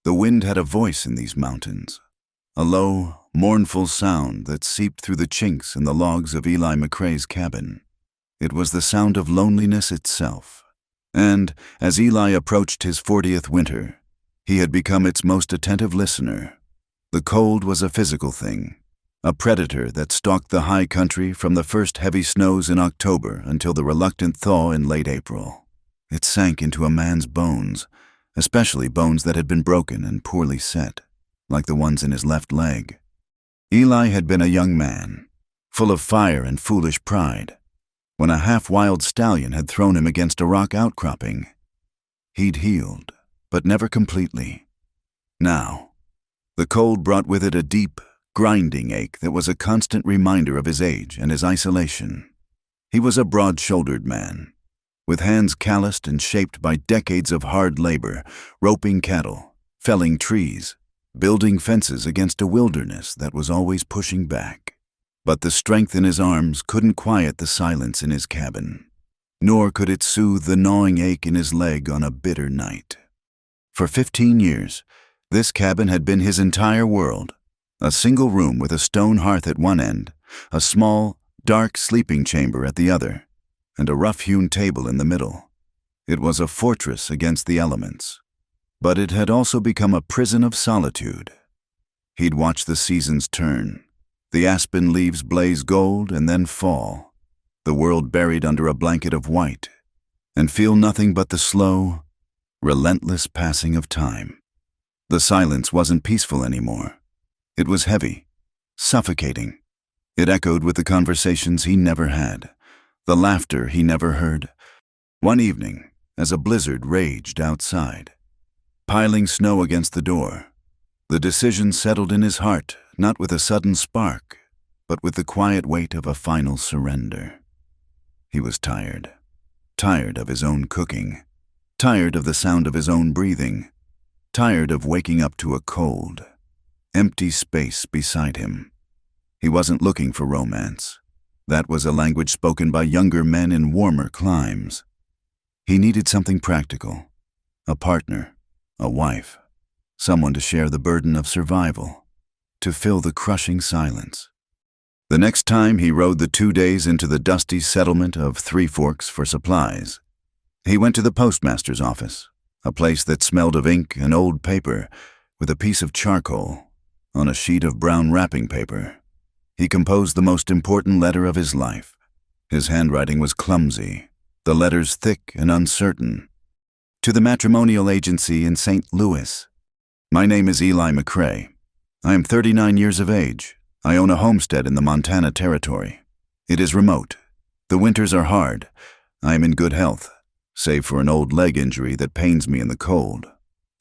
The wind had a voice in these mountains, a low, mournful sound that seeped through the chinks in the logs of Eli McCrae's cabin. It was the sound of loneliness itself. And, as Eli approached his 40th winter, he had become its most attentive listener. The cold was a physical thing, a predator that stalked the high country from the first heavy snows in October until the reluctant thaw in late April. It sank into a man's bones, especially bones that had been broken and poorly set, like the ones in his left leg. Eli had been a young man, full of fire and foolish pride, when a half-wild stallion had thrown him against a rock outcropping. He'd healed, but never completely. Now, the cold brought with it a deep, grinding ache that was a constant reminder of his age and his isolation. He was a broad-shouldered man, with hands calloused and shaped by decades of hard labor, roping cattle, felling trees, building fences against a wilderness that was always pushing back. But the strength in his arms couldn't quiet the silence in his cabin, nor could it soothe the gnawing ache in his leg on a bitter night. For 15 years, this cabin had been his entire world, a single room with a stone hearth at one end, a small, dark sleeping chamber at the other, and a rough-hewn table in the middle. It was a fortress against the elements, but it had also become a prison of solitude. He'd watch the seasons turn, the aspen leaves blaze gold and then fall, the world buried under a blanket of white, and feel nothing but the slow, relentless passing of time. The silence wasn't peaceful anymore. It was heavy, suffocating. It echoed with the conversations he never had, the laughter he never heard. One evening, as a blizzard raged outside, piling snow against the door, the decision settled in his heart, not with a sudden spark, but with the quiet weight of a final surrender. He was tired. Tired of his own cooking. Tired of the sound of his own breathing. Tired of waking up to a cold, empty space beside him. He wasn't looking for romance. That was a language spoken by younger men in warmer climes. He needed something practical, a partner, a wife, someone to share the burden of survival, to fill the crushing silence. The next time he rode the 2 days into the dusty settlement of Three Forks for supplies, he went to the postmaster's office, a place that smelled of ink and old paper, with a piece of charcoal on a sheet of brown wrapping paper. He composed the most important letter of his life. His handwriting was clumsy, the letters thick and uncertain. To the matrimonial agency in St. Louis. My name is Eli McCrae. I am 39 years of age. I own a homestead in the Montana Territory. It is remote. The winters are hard. I am in good health, save for an old leg injury that pains me in the cold.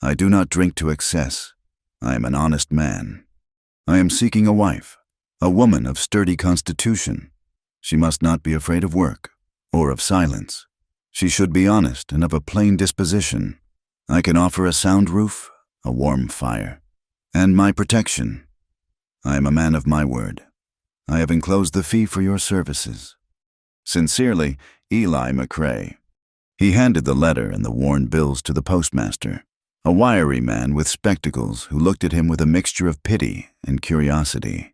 I do not drink to excess. I am an honest man. I am seeking a wife, a woman of sturdy constitution. She must not be afraid of work or of silence. She should be honest and of a plain disposition. I can offer a sound roof, a warm fire, and my protection. I am a man of my word. I have enclosed the fee for your services. Sincerely, Eli McCrae. He handed the letter and the worn bills to the postmaster, a wiry man with spectacles who looked at him with a mixture of pity and curiosity.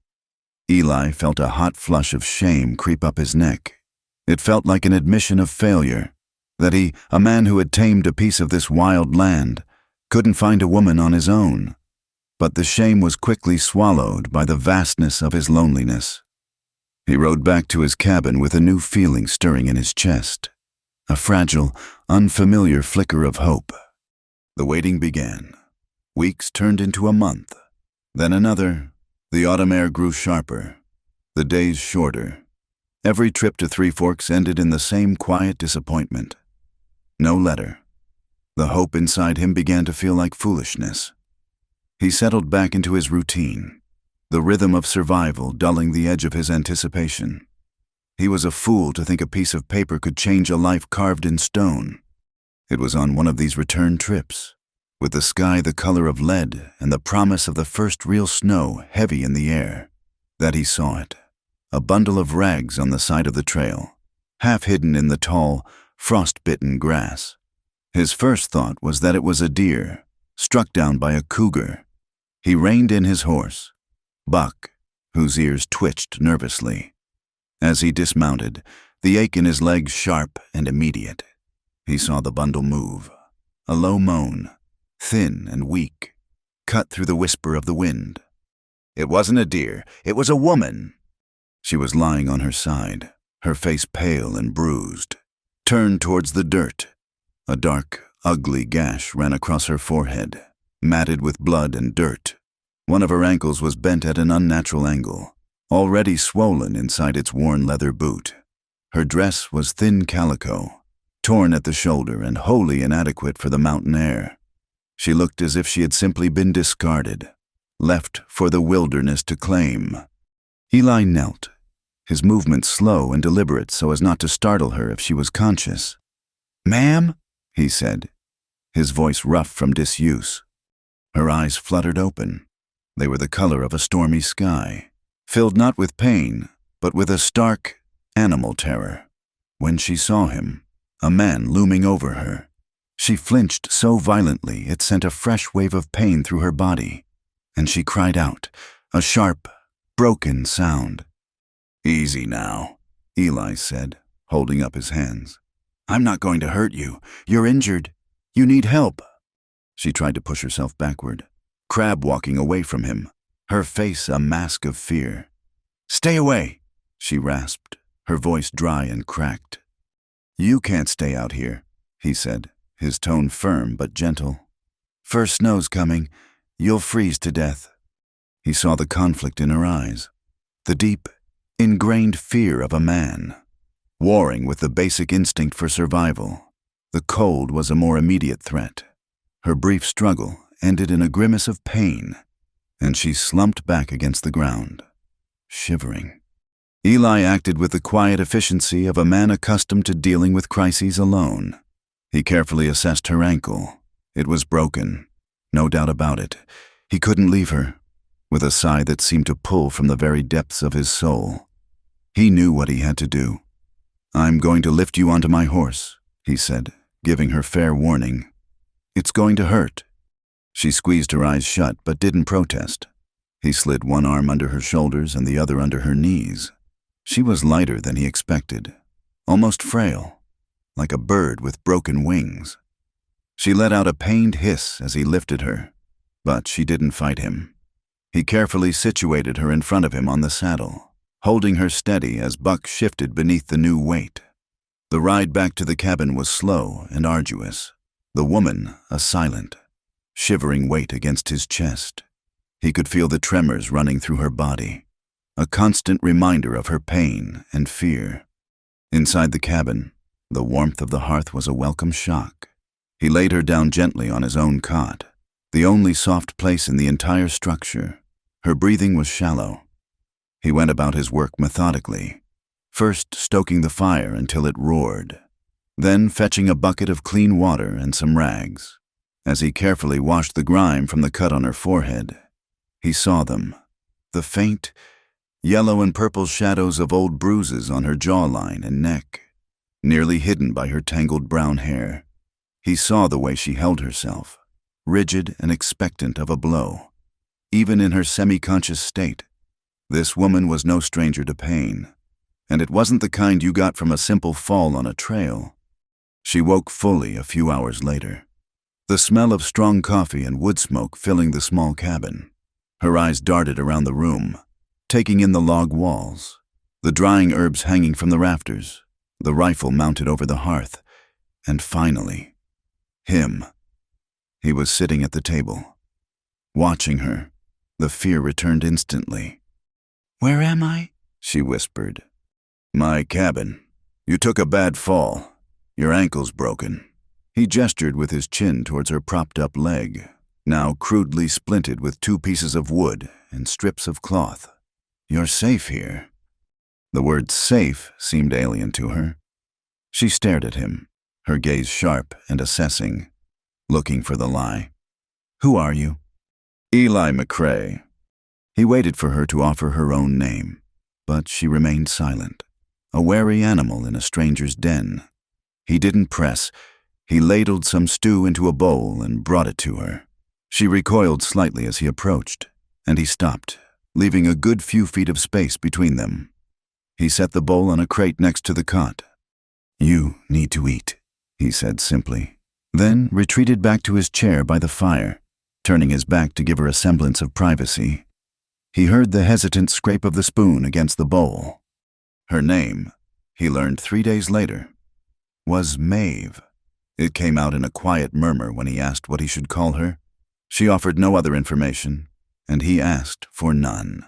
Eli felt a hot flush of shame creep up his neck. It felt like an admission of failure, that he, a man who had tamed a piece of this wild land, couldn't find a woman on his own. But the shame was quickly swallowed by the vastness of his loneliness. He rode back to his cabin with a new feeling stirring in his chest, a fragile, unfamiliar flicker of hope. The waiting began. Weeks turned into a month, then another. The autumn air grew sharper, the days shorter. Every trip to Three Forks ended in the same quiet disappointment. No letter. The hope inside him began to feel like foolishness. He settled back into his routine, the rhythm of survival dulling the edge of his anticipation. He was a fool to think a piece of paper could change a life carved in stone. It was on one of these return trips, with the sky the color of lead and the promise of the first real snow heavy in the air, that he saw it, a bundle of rags on the side of the trail, half hidden in the tall, frost-bitten grass. His first thought was that it was a deer, struck down by a cougar. He reined in his horse, Buck, whose ears twitched nervously. As he dismounted, the ache in his legs sharp and immediate. He saw the bundle move. A low moan, thin and weak, cut through the whisper of the wind. It wasn't a deer, it was a woman. She was lying on her side, her face pale and bruised, turned towards the dirt. A dark, ugly gash ran across her forehead, matted with blood and dirt. One of her ankles was bent at an unnatural angle, already swollen inside its worn leather boot. Her dress was thin calico, torn at the shoulder and wholly inadequate for the mountain air. She looked as if she had simply been discarded, left for the wilderness to claim. Eli knelt, his movements slow and deliberate so as not to startle her if she was conscious. "Ma'am?" he said, his voice rough from disuse. Her eyes fluttered open. They were the color of a stormy sky, filled not with pain, but with a stark, animal terror. When she saw him, a man looming over her, she flinched so violently it sent a fresh wave of pain through her body, and she cried out, a sharp, broken sound. "Easy now," Eli said, holding up his hands. "I'm not going to hurt you. You're injured. You need help." She tried to push herself backward, crab walking away from him, her face a mask of fear. "Stay away," she rasped, her voice dry and cracked. "You can't stay out here," he said, his tone firm but gentle. "First snow's coming. You'll freeze to death." He saw the conflict in her eyes, the deep, ingrained fear of a man, warring with the basic instinct for survival. The cold was a more immediate threat. Her brief struggle ended in a grimace of pain, and she slumped back against the ground, shivering. Eli acted with the quiet efficiency of a man accustomed to dealing with crises alone. He carefully assessed her ankle. It was broken, no doubt about it. He couldn't leave her, with a sigh that seemed to pull from the very depths of his soul. He knew what he had to do. "I'm going to lift you onto my horse," he said, giving her fair warning. "It's going to hurt." She squeezed her eyes shut but didn't protest. He slid one arm under her shoulders and the other under her knees. She was lighter than he expected, almost frail, like a bird with broken wings. She let out a pained hiss as he lifted her, but she didn't fight him. He carefully situated her in front of him on the saddle, holding her steady as Buck shifted beneath the new weight. The ride back to the cabin was slow and arduous, the woman a silent, shivering weight against his chest. He could feel the tremors running through her body, a constant reminder of her pain and fear. Inside the cabin, the warmth of the hearth was a welcome shock. He laid her down gently on his own cot, the only soft place in the entire structure. Her breathing was shallow. He went about his work methodically, first stoking the fire until it roared, then fetching a bucket of clean water and some rags. As he carefully washed the grime from the cut on her forehead, he saw them, the faint, yellow and purple shadows of old bruises on her jawline and neck, nearly hidden by her tangled brown hair. He saw the way she held herself, rigid and expectant of a blow, even in her semi-conscious state. This woman was no stranger to pain, and it wasn't the kind you got from a simple fall on a trail. She woke fully a few hours later, the smell of strong coffee and wood smoke filling the small cabin. Her eyes darted around the room, taking in the log walls, the drying herbs hanging from the rafters, the rifle mounted over the hearth, and finally, him. He was sitting at the table, watching her. The fear returned instantly. "Where am I?" she whispered. "My cabin. You took a bad fall. Your ankle's broken." He gestured with his chin towards her propped-up leg, now crudely splinted with 2 pieces of wood and strips of cloth. "You're safe here." The word safe seemed alien to her. She stared at him, her gaze sharp and assessing, looking for the lie. "Who are you?" "Eli McCrae." He waited for her to offer her own name, but she remained silent, a wary animal in a stranger's den. He didn't press. He ladled some stew into a bowl and brought it to her. She recoiled slightly as he approached, and he stopped, leaving a good few feet of space between them. He set the bowl on a crate next to the cot. "You need to eat," he said simply, then retreated back to his chair by the fire, turning his back to give her a semblance of privacy. He heard the hesitant scrape of the spoon against the bowl. Her name, he learned 3 days later, was Maeve. It came out in a quiet murmur when he asked what he should call her. She offered no other information, and he asked for none.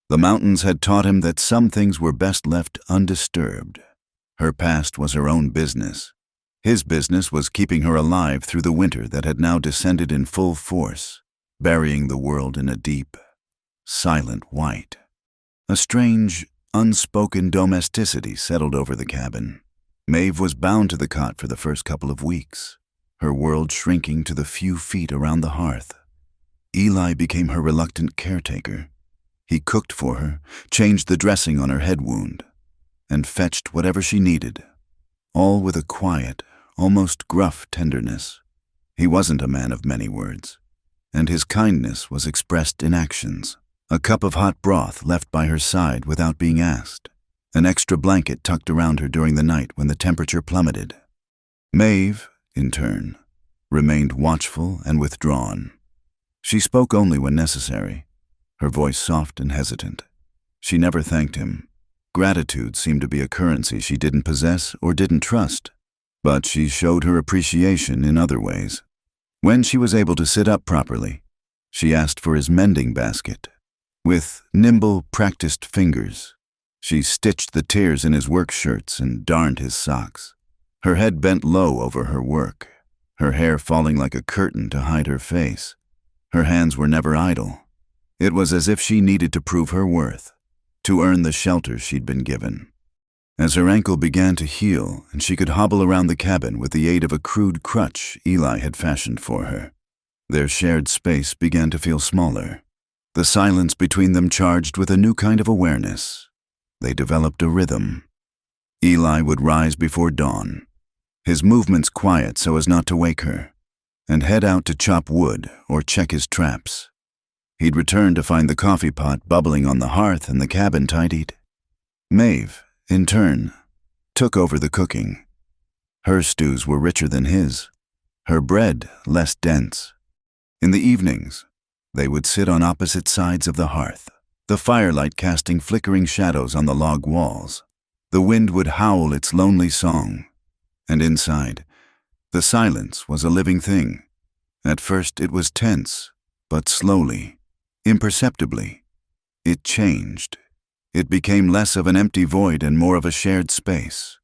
The mountains had taught him that some things were best left undisturbed. Her past was her own business. His business was keeping her alive through the winter that had now descended in full force, burying the world in a deep, silent white. A strange, unspoken domesticity settled over the cabin. Maeve was bound to the cot for the first couple of weeks, her world shrinking to the few feet around the hearth. Eli became her reluctant caretaker. He cooked for her, changed the dressing on her head wound, and fetched whatever she needed, all with a quiet, almost gruff tenderness. He wasn't a man of many words, and his kindness was expressed in actions. A cup of hot broth left by her side without being asked, an extra blanket tucked around her during the night when the temperature plummeted. Maeve, in turn, remained watchful and withdrawn. She spoke only when necessary, her voice soft and hesitant. She never thanked him. Gratitude seemed to be a currency she didn't possess or didn't trust, but she showed her appreciation in other ways. When she was able to sit up properly, she asked for his mending basket. With nimble, practiced fingers, she stitched the tears in his work shirts and darned his socks. Her head bent low over her work, her hair falling like a curtain to hide her face. Her hands were never idle. It was as if she needed to prove her worth, to earn the shelter she'd been given. As her ankle began to heal and she could hobble around the cabin with the aid of a crude crutch Eli had fashioned for her, their shared space began to feel smaller. The silence between them charged with a new kind of awareness. They developed a rhythm. Eli would rise before dawn, his movements quiet so as not to wake her, and head out to chop wood or check his traps. He'd return to find the coffee pot bubbling on the hearth and the cabin tidied. Maeve, in turn, took over the cooking. Her stews were richer than his, her bread less dense. In the evenings, they would sit on opposite sides of the hearth, the firelight casting flickering shadows on the log walls. The wind would howl its lonely song, and inside, the silence was a living thing. At first it was tense, but slowly, imperceptibly, it changed. It became less of an empty void and more of a shared space.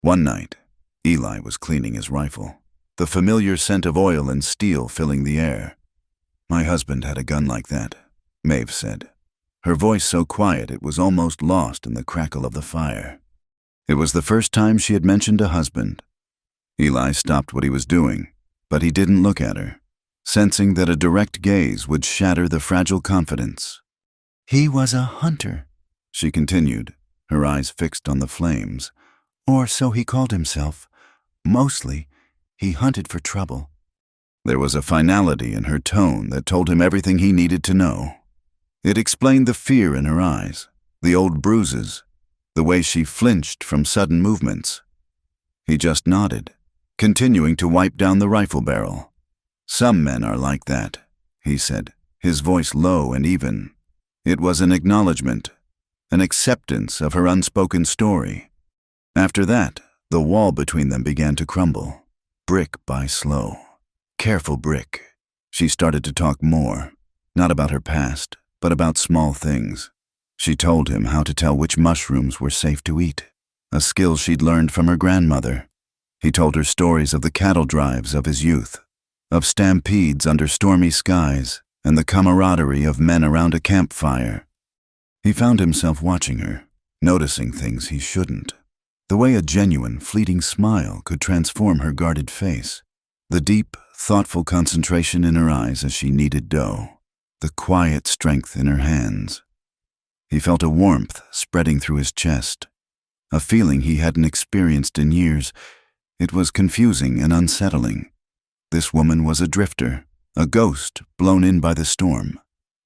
One night, Eli was cleaning his rifle, the familiar scent of oil and steel filling the air. "My husband had a gun like that," Maeve said, her voice so quiet it was almost lost in the crackle of the fire. It was the first time she had mentioned a husband. Eli stopped what he was doing, but he didn't look at her, sensing that a direct gaze would shatter the fragile confidence. "He was a hunter," she continued, her eyes fixed on the flames. "Or so he called himself. Mostly, he hunted for trouble." There was a finality in her tone that told him everything he needed to know. It explained the fear in her eyes, the old bruises, the way she flinched from sudden movements. He just nodded, continuing to wipe down the rifle barrel. "Some men are like that," he said, his voice low and even. It was an acknowledgement, an acceptance of her unspoken story. After that, the wall between them began to crumble, brick by slow. Careful brick. She started to talk more, not about her past, but about small things. She told him how to tell which mushrooms were safe to eat, a skill she'd learned from her grandmother. He told her stories of the cattle drives of his youth, of stampedes under stormy skies, and the camaraderie of men around a campfire. He found himself watching her, noticing things he shouldn't. The way a genuine, fleeting smile could transform her guarded face, the deep, thoughtful concentration in her eyes as she kneaded dough, the quiet strength in her hands. He felt a warmth spreading through his chest, a feeling he hadn't experienced in years. It was confusing and unsettling. This woman was a drifter, A ghost blown in by the storm.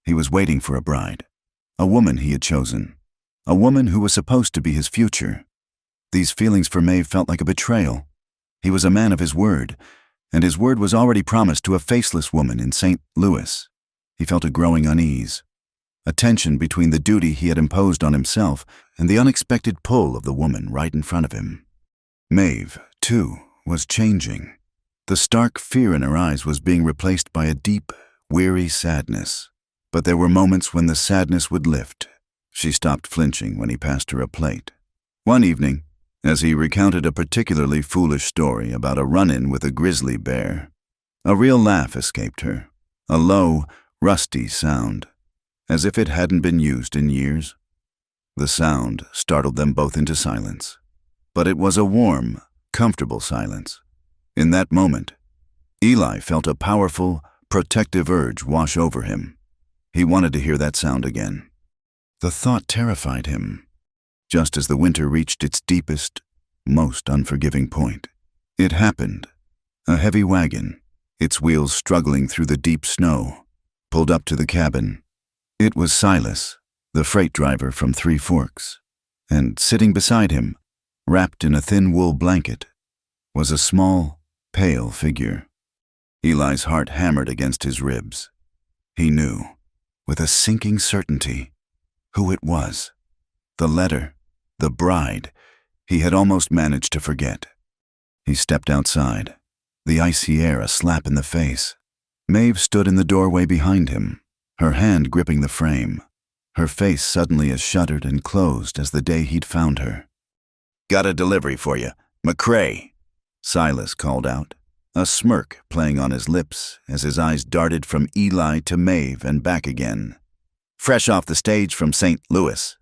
He was waiting for a bride, a woman he had chosen, a woman who was supposed to be his future. These feelings for Maeve felt like a betrayal. He was a man of his word, and his word was already promised to a faceless woman in St. Louis. He felt a growing unease, a tension between the duty he had imposed on himself and the unexpected pull of the woman right in front of him. Maeve, too, was changing. The stark fear in her eyes was being replaced by a deep, weary sadness. But there were moments when the sadness would lift. She stopped flinching when he passed her a plate. One evening, as he recounted a particularly foolish story about a run-in with a grizzly bear, a real laugh escaped her, a low, rusty sound, as if it hadn't been used in years. The sound startled them both into silence, but it was a warm, comfortable silence. In that moment, Eli felt a powerful, protective urge wash over him. He wanted to hear that sound again. The thought terrified him. Just as the winter reached its deepest, most unforgiving point, it happened. A heavy wagon, its wheels struggling through the deep snow, pulled up to the cabin. It was Silas, the freight driver from Three Forks, and sitting beside him, wrapped in a thin wool blanket, was a small, pale figure. Eli's heart hammered against his ribs. He knew, with a sinking certainty, who it was. The letter, the bride, he had almost managed to forget. He stepped outside, the icy air a slap in the face. Maeve stood in the doorway behind him, her hand gripping the frame, her face suddenly as shuttered and closed as the day he'd found her. "Got a delivery for you, McCrae," Silas called out, a smirk playing on his lips as his eyes darted from Eli to Maeve and back again. "Fresh off the stage from St. Louis."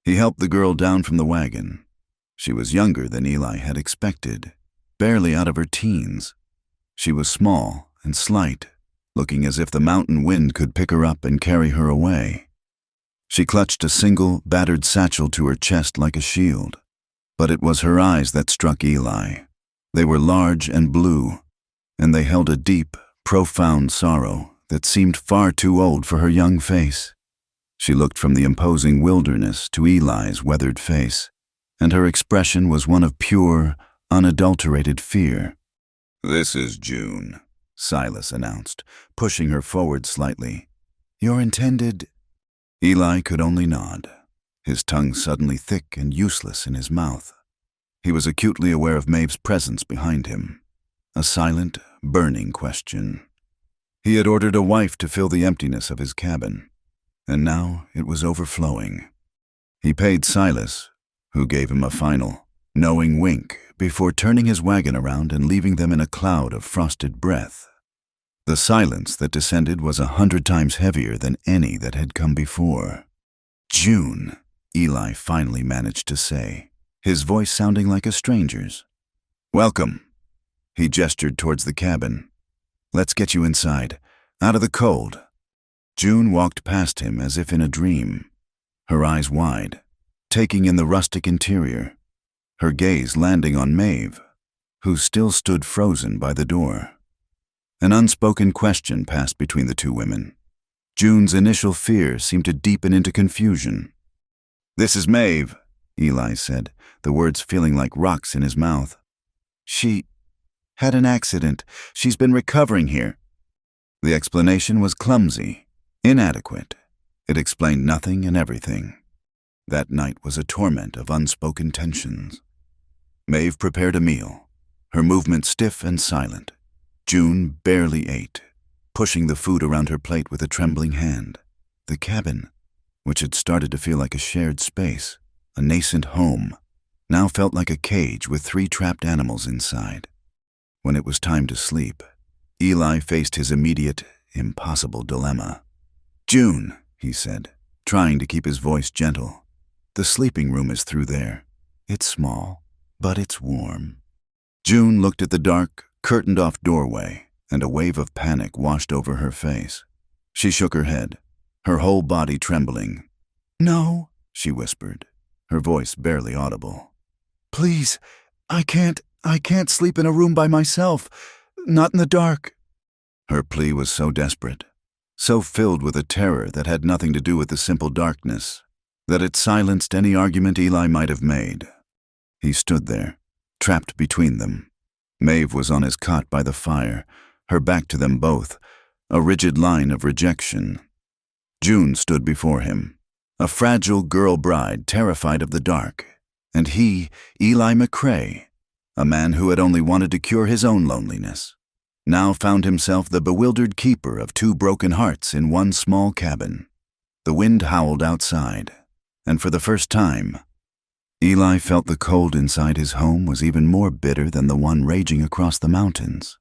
He helped the girl down from the wagon. She was younger than Eli had expected, barely out of her teens. She was small and slight, looking as if the mountain wind could pick her up and carry her away. She clutched a single, battered satchel to her chest like a shield. But it was her eyes that struck Eli. They were large and blue, and they held a deep, profound sorrow that seemed far too old for her young face. She looked from the imposing wilderness to Eli's weathered face, and her expression was one of pure, unadulterated fear. "This is June," Silas announced, pushing her forward slightly. "Your intended—" Eli could only nod, his tongue suddenly thick and useless in his mouth. He was acutely aware of Maeve's presence behind him, a silent, burning question. He had ordered a wife to fill the emptiness of his cabin, and now it was overflowing. He paid Silas, who gave him a final, knowing wink before turning his wagon around and leaving them in a cloud of frosted breath. The silence that descended was 100 times heavier than any that had come before. "June," Eli finally managed to say, his voice sounding like a stranger's. "Welcome." He gestured towards the cabin. "Let's get you inside, out of the cold." June walked past him as if in a dream, her eyes wide, taking in the rustic interior, her gaze landing on Maeve, who still stood frozen by the door. An unspoken question passed between the two women. June's initial fear seemed to deepen into confusion. "This is Maeve," Eli said, the words feeling like rocks in his mouth. "She had an accident. She's been recovering here." The explanation was clumsy, inadequate. It explained nothing and everything. That night was a torment of unspoken tensions. Maeve prepared a meal, her movements stiff and silent. June barely ate, pushing the food around her plate with a trembling hand. The cabin, which had started to feel like a shared space, a nascent home, now felt like a cage with 3 trapped animals inside. When it was time to sleep, Eli faced his immediate, impossible dilemma. "June," he said, trying to keep his voice gentle, "the sleeping room is through there. It's small, but it's warm." June looked at the dark, curtained-off doorway, and a wave of panic washed over her face. She shook her head, her whole body trembling. "No," she whispered, her voice barely audible. "Please, I can't sleep in a room by myself, not in the dark." Her plea was so desperate, so filled with a terror that had nothing to do with the simple darkness, that it silenced any argument Eli might have made. He stood there, trapped between them. Maeve was on his cot by the fire, her back to them both, a rigid line of rejection. June stood before him, a fragile girl bride terrified of the dark, and he, Eli McCrae, a man who had only wanted to cure his own loneliness, now found himself the bewildered keeper of two broken hearts in one small cabin. The wind howled outside, and for the first time, Eli felt the cold inside his home was even more bitter than the one raging across the mountains.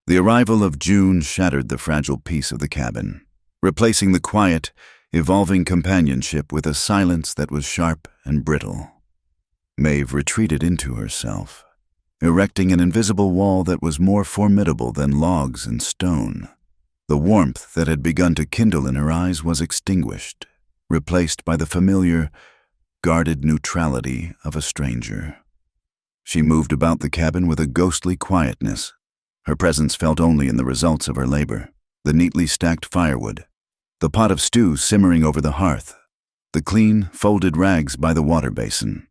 The arrival of June shattered the fragile peace of the cabin, replacing the quiet, evolving companionship with a silence that was sharp and brittle. Maeve retreated into herself, erecting an invisible wall that was more formidable than logs and stone. The warmth that had begun to kindle in her eyes was extinguished, replaced by the familiar, guarded neutrality of a stranger. She moved about the cabin with a ghostly quietness, her presence felt only in the results of her labor: the neatly stacked firewood, the pot of stew simmering over the hearth, the clean, folded rags by the water basin.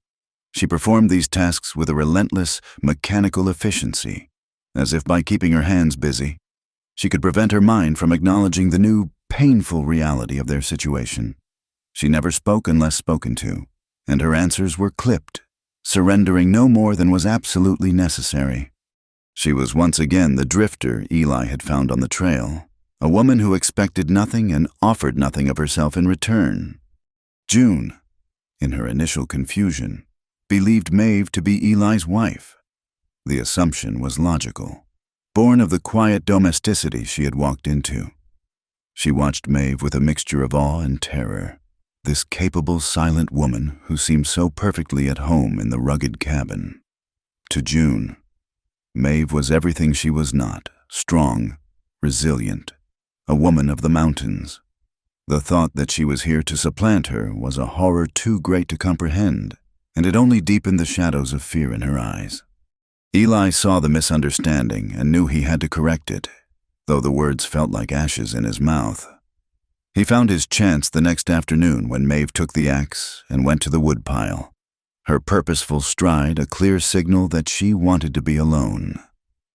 She performed these tasks with a relentless, mechanical efficiency, as if by keeping her hands busy, she could prevent her mind from acknowledging the new, painful reality of their situation. She never spoke unless spoken to, and her answers were clipped, surrendering no more than was absolutely necessary. She was once again the drifter Eli had found on the trail, a woman who expected nothing and offered nothing of herself in return. June, in her initial confusion, believed Maeve to be Eli's wife. The assumption was logical, born of the quiet domesticity she had walked into. She watched Maeve with a mixture of awe and terror, this capable, silent woman who seemed so perfectly at home in the rugged cabin. To June, Maeve was everything she was not: strong, resilient, a woman of the mountains. The thought that she was here to supplant her was a horror too great to comprehend, and it only deepened the shadows of fear in her eyes. Eli saw the misunderstanding and knew he had to correct it, though the words felt like ashes in his mouth. He found his chance the next afternoon when Maeve took the axe and went to the woodpile, her purposeful stride a clear signal that she wanted to be alone.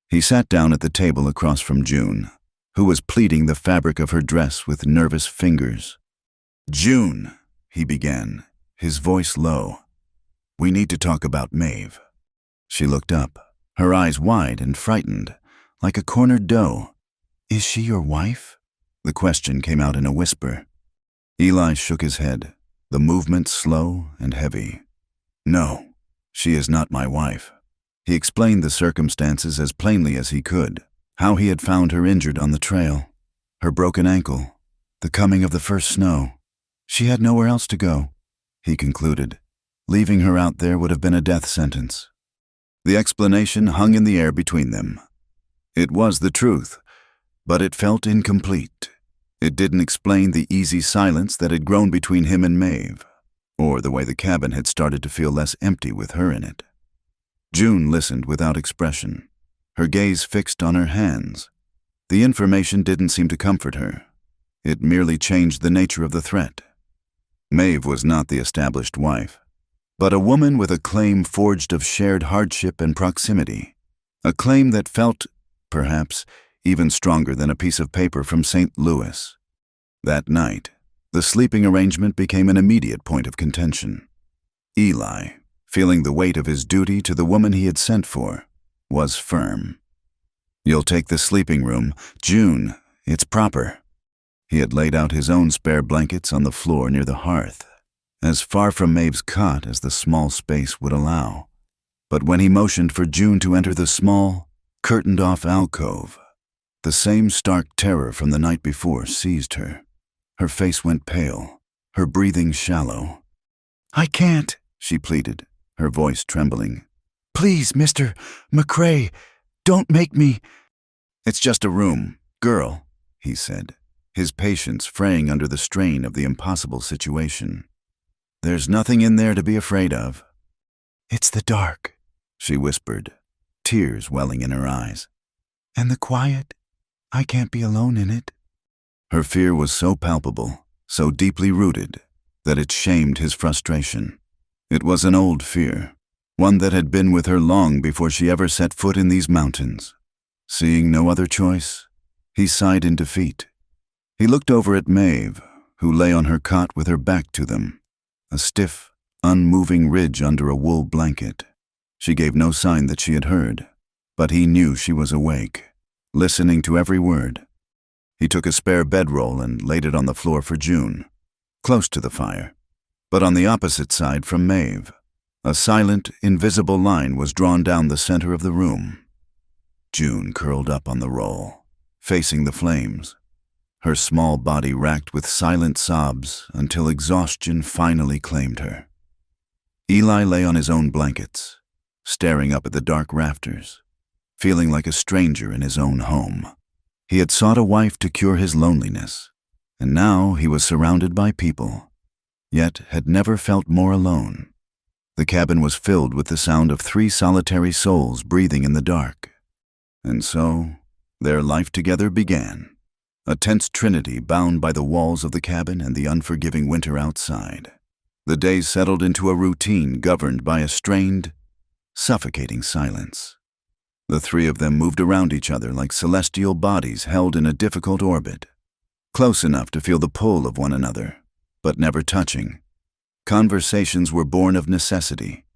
He sat down at the table across from June, who was pleating the fabric of her dress with nervous fingers. "June," he began, his voice low, "we need to talk about Maeve." She looked up, her eyes wide and frightened, like a cornered doe. "Is she your wife?" The question came out in a whisper. Eli shook his head, the movement slow and heavy. "No, she is not my wife." He explained the circumstances as plainly as he could, how he had found her injured on the trail, her broken ankle, the coming of the first snow. She had nowhere else to go, he concluded. Leaving her out there would have been a death sentence. The explanation hung in the air between them. It was the truth, but it felt incomplete. It didn't explain the easy silence that had grown between him and Maeve, or the way the cabin had started to feel less empty with her in it. June listened without expression, her gaze fixed on her hands. The information didn't seem to comfort her. It merely changed the nature of the threat. Maeve was not the established wife, but a woman with a claim forged of shared hardship and proximity, a claim that felt, perhaps, even stronger than a piece of paper from St. Louis. That night, the sleeping arrangement became an immediate point of contention. Eli, feeling the weight of his duty to the woman he had sent for, was firm. "You'll take the sleeping room, June, it's proper." He had laid out his own spare blankets on the floor near the hearth, as far from Maeve's cot as the small space would allow. But when he motioned for June to enter the small, curtained-off alcove, the same stark terror from the night before seized her. Her face went pale, her breathing shallow. "I can't," she pleaded, her voice trembling. "Please, Mr. McCrae, don't make me—" "It's just a room, girl," he said, his patience fraying under the strain of the impossible situation. "There's nothing in there to be afraid of." "It's the dark," she whispered, tears welling in her eyes. "And the quiet. I can't be alone in it. Her fear was so palpable, so deeply rooted, that it shamed his frustration. It was an old fear, one that had been with her long before she ever set foot in these mountains. Seeing no other choice, he sighed in defeat. He looked over at Maeve, who lay on her cot with her back to them, a stiff, unmoving ridge under a wool blanket. She gave no sign that she had heard, but he knew she was awake, listening to every word. He took a spare bedroll and laid it on the floor for June, close to the fire, but on the opposite side from Maeve. A silent, invisible line was drawn down the center of the room. June curled up on the roll, facing the flames, her small body racked with silent sobs until exhaustion finally claimed her. Eli lay on his own blankets, staring up at the dark rafters, feeling like a stranger in his own home. He had sought a wife to cure his loneliness, and now he was surrounded by people, yet had never felt more alone. The cabin was filled with the sound of 3 solitary souls breathing in the dark. And so, their life together began, a tense trinity bound by the walls of the cabin and the unforgiving winter outside. The days settled into a routine governed by a strained, suffocating silence. The 3 of them moved around each other like celestial bodies held in a difficult orbit, close enough to feel the pull of one another, but never touching. Conversations were born of necessity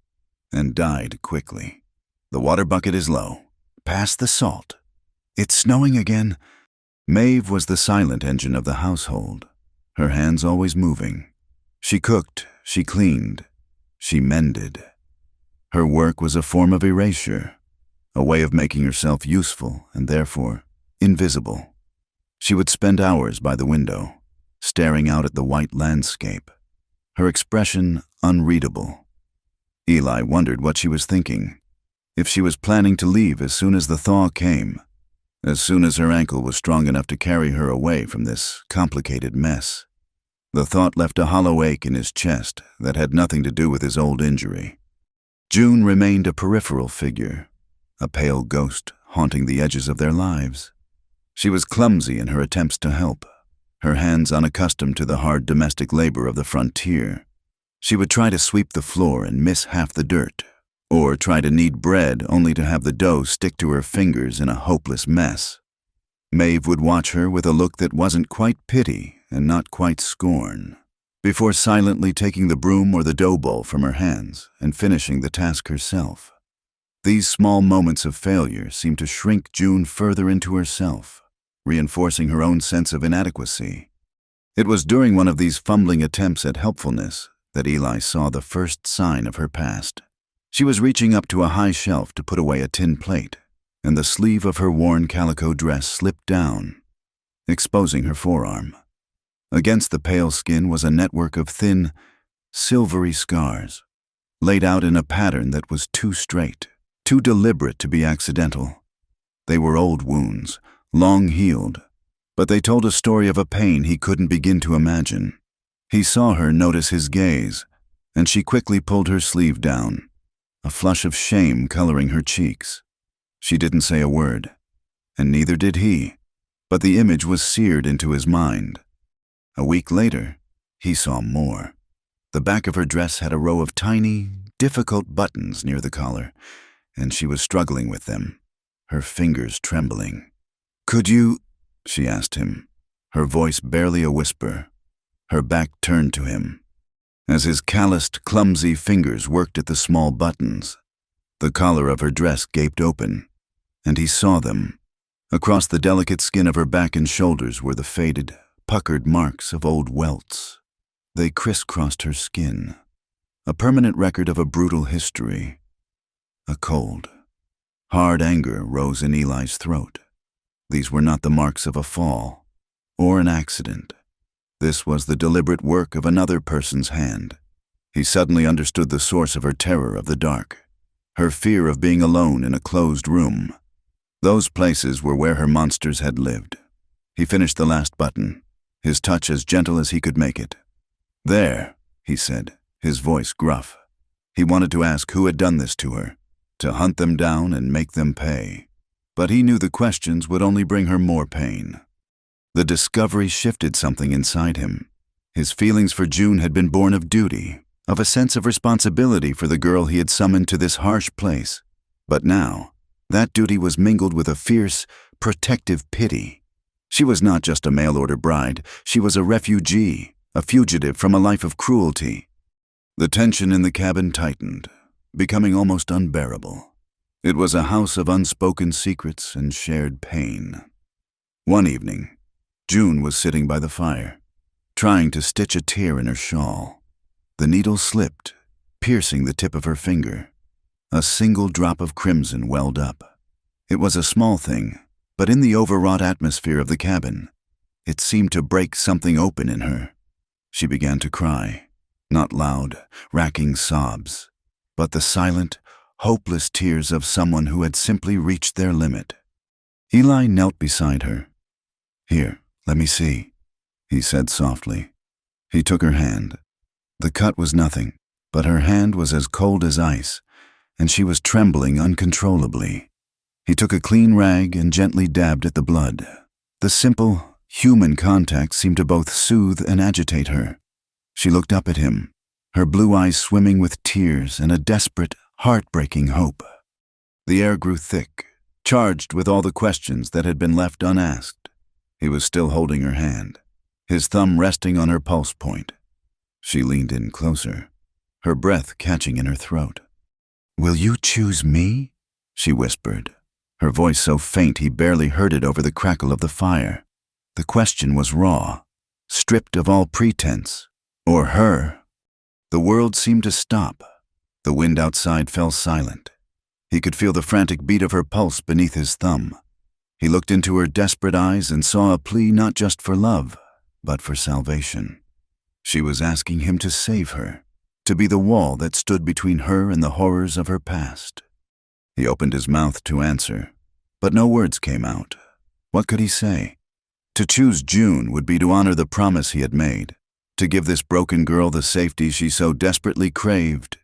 and died quickly. The water bucket is low. Pass the salt. It's snowing again. Maeve was the silent engine of the household, her hands always moving. She cooked, she cleaned, she mended. Her work was a form of erasure, a way of making herself useful and therefore invisible. She would spend hours by the window, staring out at the white landscape, her expression unreadable. Eli wondered what she was thinking, if she was planning to leave as soon as the thaw came, as soon as her ankle was strong enough to carry her away from this complicated mess. The thought left a hollow ache in his chest that had nothing to do with his old injury. June remained a peripheral figure, a pale ghost haunting the edges of their lives. She was clumsy in her attempts to help, her hands unaccustomed to the hard domestic labor of the frontier. She would try to sweep the floor and miss half the dirt, or try to knead bread only to have the dough stick to her fingers in a hopeless mess. Maeve would watch her with a look that wasn't quite pity and not quite scorn, before silently taking the broom or the dough bowl from her hands and finishing the task herself. These small moments of failure seemed to shrink June further into herself, reinforcing her own sense of inadequacy. It was during one of these fumbling attempts at helpfulness that Eli saw the first sign of her past. She was reaching up to a high shelf to put away a tin plate, and the sleeve of her worn calico dress slipped down, exposing her forearm. Against the pale skin was a network of thin, silvery scars, laid out in a pattern that was too straight, too deliberate to be accidental. They were old wounds, long healed, but they told a story of a pain he couldn't begin to imagine. He saw her notice his gaze, and she quickly pulled her sleeve down, a flush of shame coloring her cheeks. She didn't say a word, and neither did he, but the image was seared into his mind. A week later, he saw more. The back of her dress had a row of tiny, difficult buttons near the collar, and she was struggling with them, her fingers trembling. "Could you?" she asked him, her voice barely a whisper, her back turned to him. As his calloused, clumsy fingers worked at the small buttons, the collar of her dress gaped open, and he saw them. Across the delicate skin of her back and shoulders were the faded, puckered marks of old welts. They crisscrossed her skin, a permanent record of a brutal history. A cold, hard anger rose in Eli's throat. These were not the marks of a fall or an accident. This was the deliberate work of another person's hand. He suddenly understood the source of her terror of the dark, her fear of being alone in a closed room. Those places were where her monsters had lived. He finished the last button, his touch as gentle as he could make it. "There," he said, his voice gruff. He wanted to ask who had done this to her, to hunt them down and make them pay. But he knew the questions would only bring her more pain. The discovery shifted something inside him. His feelings for June had been born of duty, of a sense of responsibility for the girl he had summoned to this harsh place. But now, that duty was mingled with a fierce, protective pity. She was not just a mail-order bride, she was a refugee, a fugitive from a life of cruelty. The tension in the cabin tightened, becoming almost unbearable. It was a house of unspoken secrets and shared pain. One evening, June was sitting by the fire, trying to stitch a tear in her shawl. The needle slipped, piercing the tip of her finger. A single drop of crimson welled up. It was a small thing, but in the overwrought atmosphere of the cabin, it seemed to break something open in her. She began to cry, not loud, racking sobs, but the silent, hopeless tears of someone who had simply reached their limit. Eli knelt beside her. "Here, let me see," he said softly. He took her hand. The cut was nothing, but her hand was as cold as ice, and she was trembling uncontrollably. He took a clean rag and gently dabbed at the blood. The simple, human contact seemed to both soothe and agitate her. She looked up at him, her blue eyes swimming with tears and a desperate, heartbreaking hope. The air grew thick, charged with all the questions that had been left unasked. He was still holding her hand, his thumb resting on her pulse point. She leaned in closer, her breath catching in her throat. "Will you choose me?" she whispered, her voice so faint he barely heard it over the crackle of the fire. The question was raw, stripped of all pretense, or her. The world seemed to stop. The wind outside fell silent. He could feel the frantic beat of her pulse beneath his thumb. He looked into her desperate eyes and saw a plea not just for love, but for salvation. She was asking him to save her, to be the wall that stood between her and the horrors of her past. He opened his mouth to answer, but no words came out. What could he say? To choose June would be to honor the promise he had made, to give this broken girl the safety she so desperately craved.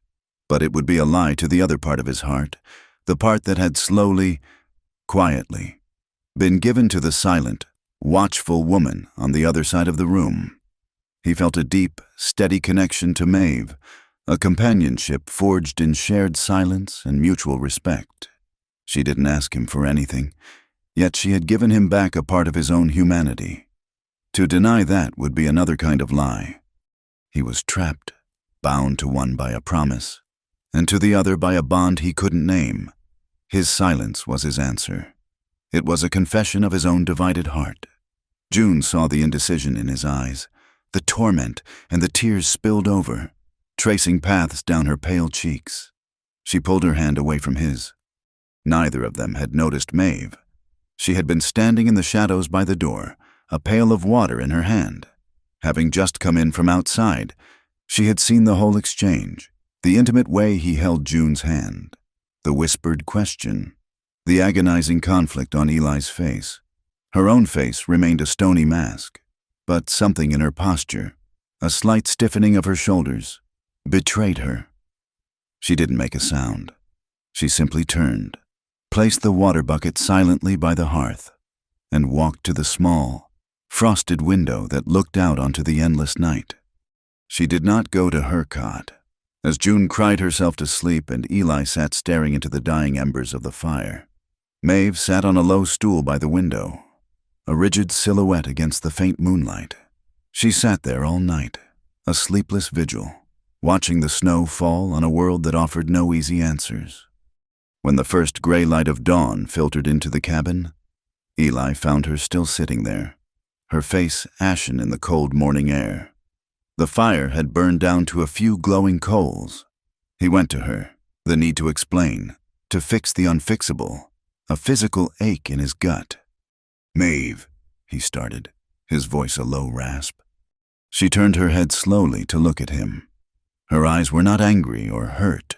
But it would be a lie to the other part of his heart, the part that had slowly, quietly, been given to the silent, watchful woman on the other side of the room. He felt a deep, steady connection to Maeve, a companionship forged in shared silence and mutual respect. She didn't ask him for anything, yet she had given him back a part of his own humanity. To deny that would be another kind of lie. He was trapped, bound to one by a promise, and to the other by a bond he couldn't name. His silence was his answer. It was a confession of his own divided heart. June saw the indecision in his eyes, the torment, and the tears spilled over, tracing paths down her pale cheeks. She pulled her hand away from his. Neither of them had noticed Maeve. She had been standing in the shadows by the door, a pail of water in her hand. Having just come in from outside, she had seen the whole exchange, the intimate way he held June's hand, the whispered question, the agonizing conflict on Eli's face. Her own face remained a stony mask, but something in her posture, a slight stiffening of her shoulders, betrayed her. She didn't make a sound. She simply turned, placed the water bucket silently by the hearth, and walked to the small, frosted window that looked out onto the endless night. She did not go to her cot. As June cried herself to sleep and Eli sat staring into the dying embers of the fire, Maeve sat on a low stool by the window, a rigid silhouette against the faint moonlight. She sat there all night, a sleepless vigil, watching the snow fall on a world that offered no easy answers. When the first gray light of dawn filtered into the cabin, Eli found her still sitting there, her face ashen in the cold morning air. The fire had burned down to a few glowing coals. He went to her, the need to explain, to fix the unfixable, a physical ache in his gut. "Maeve," he started, his voice a low rasp. She turned her head slowly to look at him. Her eyes were not angry or hurt.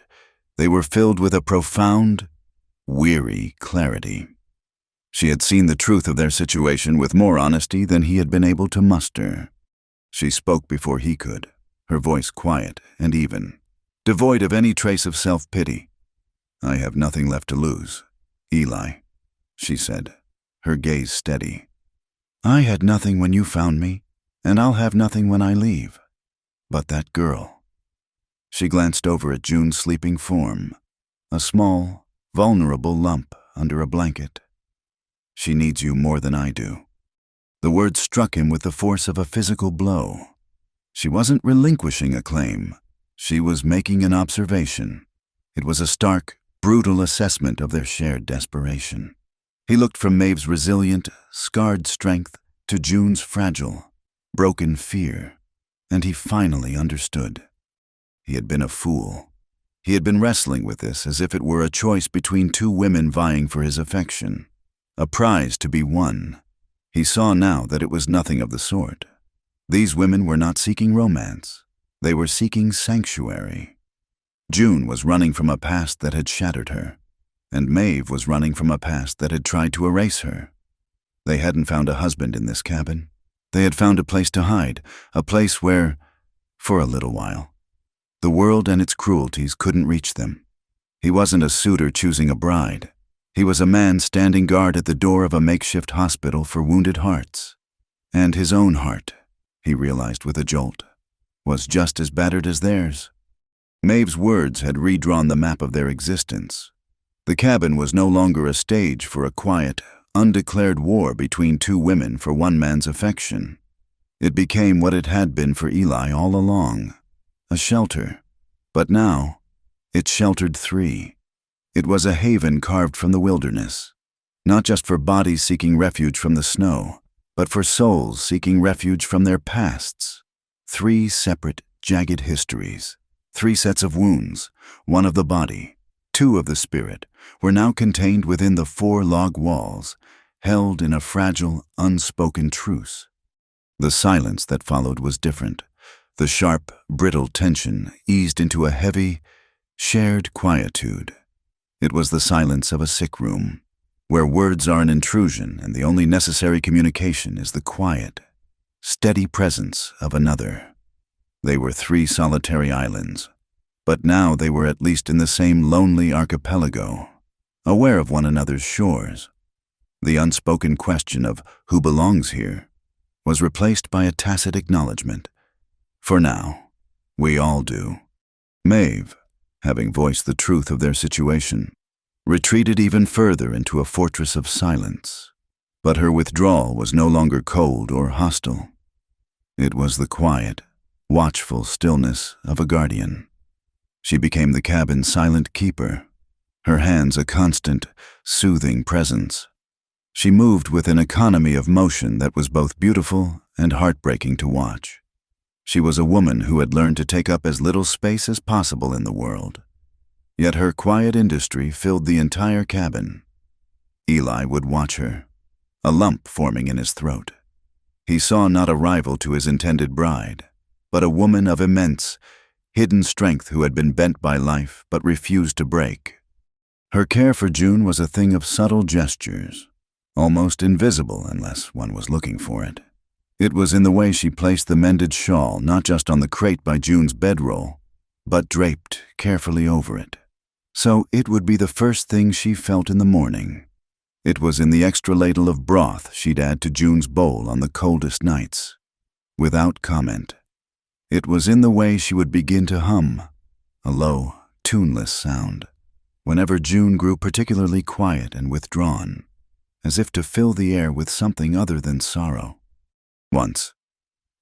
They were filled with a profound, weary clarity. She had seen the truth of their situation with more honesty than he had been able to muster. She spoke before he could, her voice quiet and even, devoid of any trace of self-pity. "I have nothing left to lose, Eli. she said, her gaze steady. "I had nothing when you found me, and I'll have nothing when I leave. But that girl." She glanced over at June's sleeping form, a small, vulnerable lump under a blanket. "She needs you more than I do." The words struck him with the force of a physical blow. She wasn't relinquishing a claim. She was making an observation. It was a stark, brutal assessment of their shared desperation. He looked from Maeve's resilient, scarred strength to June's fragile, broken fear, and he finally understood. He had been a fool. He had been wrestling with this as if it were a choice between two women vying for his affection, a prize to be won. He saw now that it was nothing of the sort. These women were not seeking romance. They were seeking sanctuary. June was running from a past that had shattered her, and Maeve was running from a past that had tried to erase her. They hadn't found a husband in this cabin. They had found a place to hide, a place where, for a little while, the world and its cruelties couldn't reach them. He wasn't a suitor choosing a bride. He was a man standing guard at the door of a makeshift hospital for wounded hearts. And his own heart, he realized with a jolt, was just as battered as theirs. Maeve's words had redrawn the map of their existence. The cabin was no longer a stage for a quiet, undeclared war between two women for one man's affection. It became what it had been for Eli all along, a shelter. But now, it sheltered three. It was a haven carved from the wilderness, not just for bodies seeking refuge from the snow, but for souls seeking refuge from their pasts. Three separate, jagged histories, three sets of wounds, one of the body, two of the spirit, were now contained within the four log walls, held in a fragile, unspoken truce. The silence that followed was different. The sharp, brittle tension eased into a heavy, shared quietude. It was the silence of a sick room, where words are an intrusion and the only necessary communication is the quiet, steady presence of another. They were three solitary islands, but now they were at least in the same lonely archipelago, aware of one another's shores. The unspoken question of who belongs here was replaced by a tacit acknowledgement. For now, we all do. Maeve, having voiced the truth of their situation, retreated even further into a fortress of silence. But her withdrawal was no longer cold or hostile. It was the quiet, watchful stillness of a guardian. She became the cabin's silent keeper, her hands a constant, soothing presence. She moved with an economy of motion that was both beautiful and heartbreaking to watch. She was a woman who had learned to take up as little space as possible in the world. Yet her quiet industry filled the entire cabin. Eli would watch her, a lump forming in his throat. He saw not a rival to his intended bride, but a woman of immense, hidden strength who had been bent by life but refused to break. Her care for June was a thing of subtle gestures, almost invisible unless one was looking for it. It was in the way she placed the mended shawl not just on the crate by June's bedroll, but draped carefully over it. So it would be the first thing she felt in the morning. It was in the extra ladle of broth she'd add to June's bowl on the coldest nights, without comment. It was in the way she would begin to hum, a low, tuneless sound, whenever June grew particularly quiet and withdrawn, as if to fill the air with something other than sorrow. Once,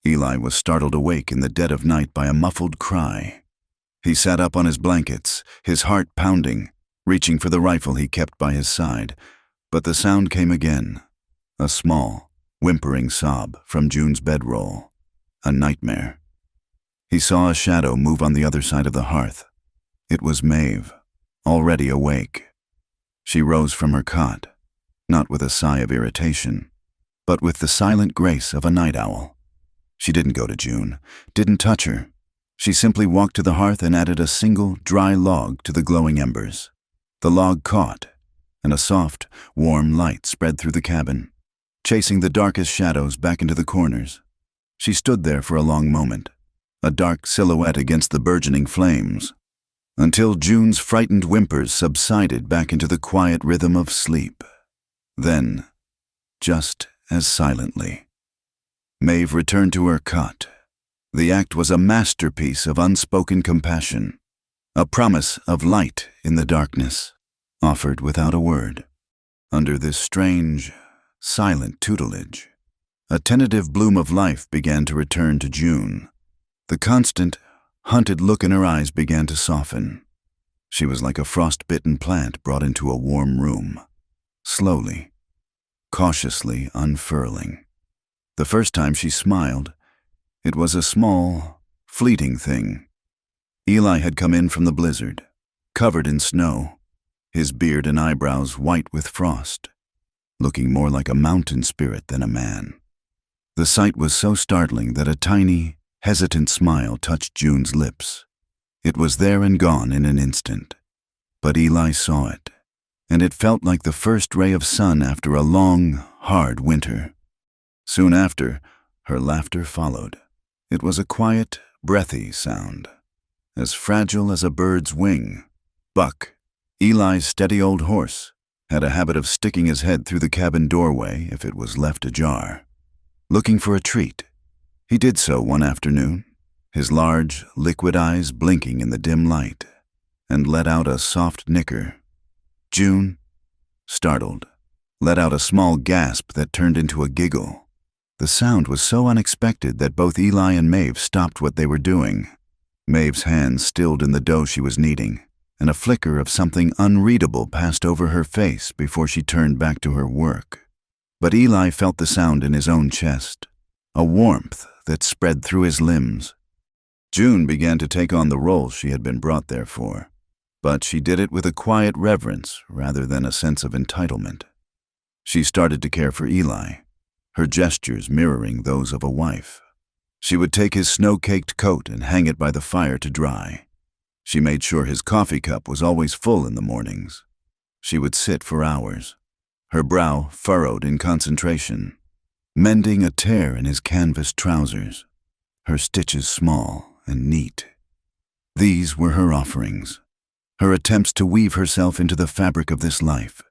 Eli was startled awake in the dead of night by a muffled cry. He sat up on his blankets, his heart pounding, reaching for the rifle he kept by his side, but the sound came again, a small, whimpering sob from June's bedroll, a nightmare. He saw a shadow move on the other side of the hearth. It was Maeve, already awake. She rose from her cot, not with a sigh of irritation, but with the silent grace of a night owl. She didn't go to June, didn't touch her. She simply walked to the hearth and added a single, dry log to the glowing embers. The log caught, and a soft, warm light spread through the cabin, chasing the darkest shadows back into the corners. She stood there for a long moment, a dark silhouette against the burgeoning flames, until June's frightened whimpers subsided back into the quiet rhythm of sleep. Then, just as silently, Maeve returned to her cot. The act was a masterpiece of unspoken compassion, a promise of light in the darkness, offered without a word. Under this strange, silent tutelage, a tentative bloom of life began to return to June. The constant, hunted look in her eyes began to soften. She was like a frost-bitten plant brought into a warm room, slowly, cautiously unfurling. The first time she smiled, it was a small, fleeting thing. Eli had come in from the blizzard, covered in snow, his beard and eyebrows white with frost, looking more like a mountain spirit than a man. The sight was so startling that a tiny, hesitant smile touched June's lips. It was there and gone in an instant. But Eli saw it, and it felt like the first ray of sun after a long, hard winter. Soon after, her laughter followed. It was a quiet, breathy sound, as fragile as a bird's wing. Buck, Eli's steady old horse, had a habit of sticking his head through the cabin doorway if it was left ajar, looking for a treat. He did so one afternoon, his large, liquid eyes blinking in the dim light, and let out a soft nicker. June, startled, let out a small gasp that turned into a giggle. The sound was so unexpected that both Eli and Maeve stopped what they were doing. Maeve's hands stilled in the dough she was kneading, and a flicker of something unreadable passed over her face before she turned back to her work. But Eli felt the sound in his own chest, a warmth that spread through his limbs. June began to take on the role she had been brought there for, but she did it with a quiet reverence rather than a sense of entitlement. She started to care for Eli, her gestures mirroring those of a wife. She would take his snow-caked coat and hang it by the fire to dry. She made sure his coffee cup was always full in the mornings. She would sit for hours, her brow furrowed in concentration, mending a tear in his canvas trousers, her stitches small and neat. These were her offerings, her attempts to weave herself into the fabric of this life,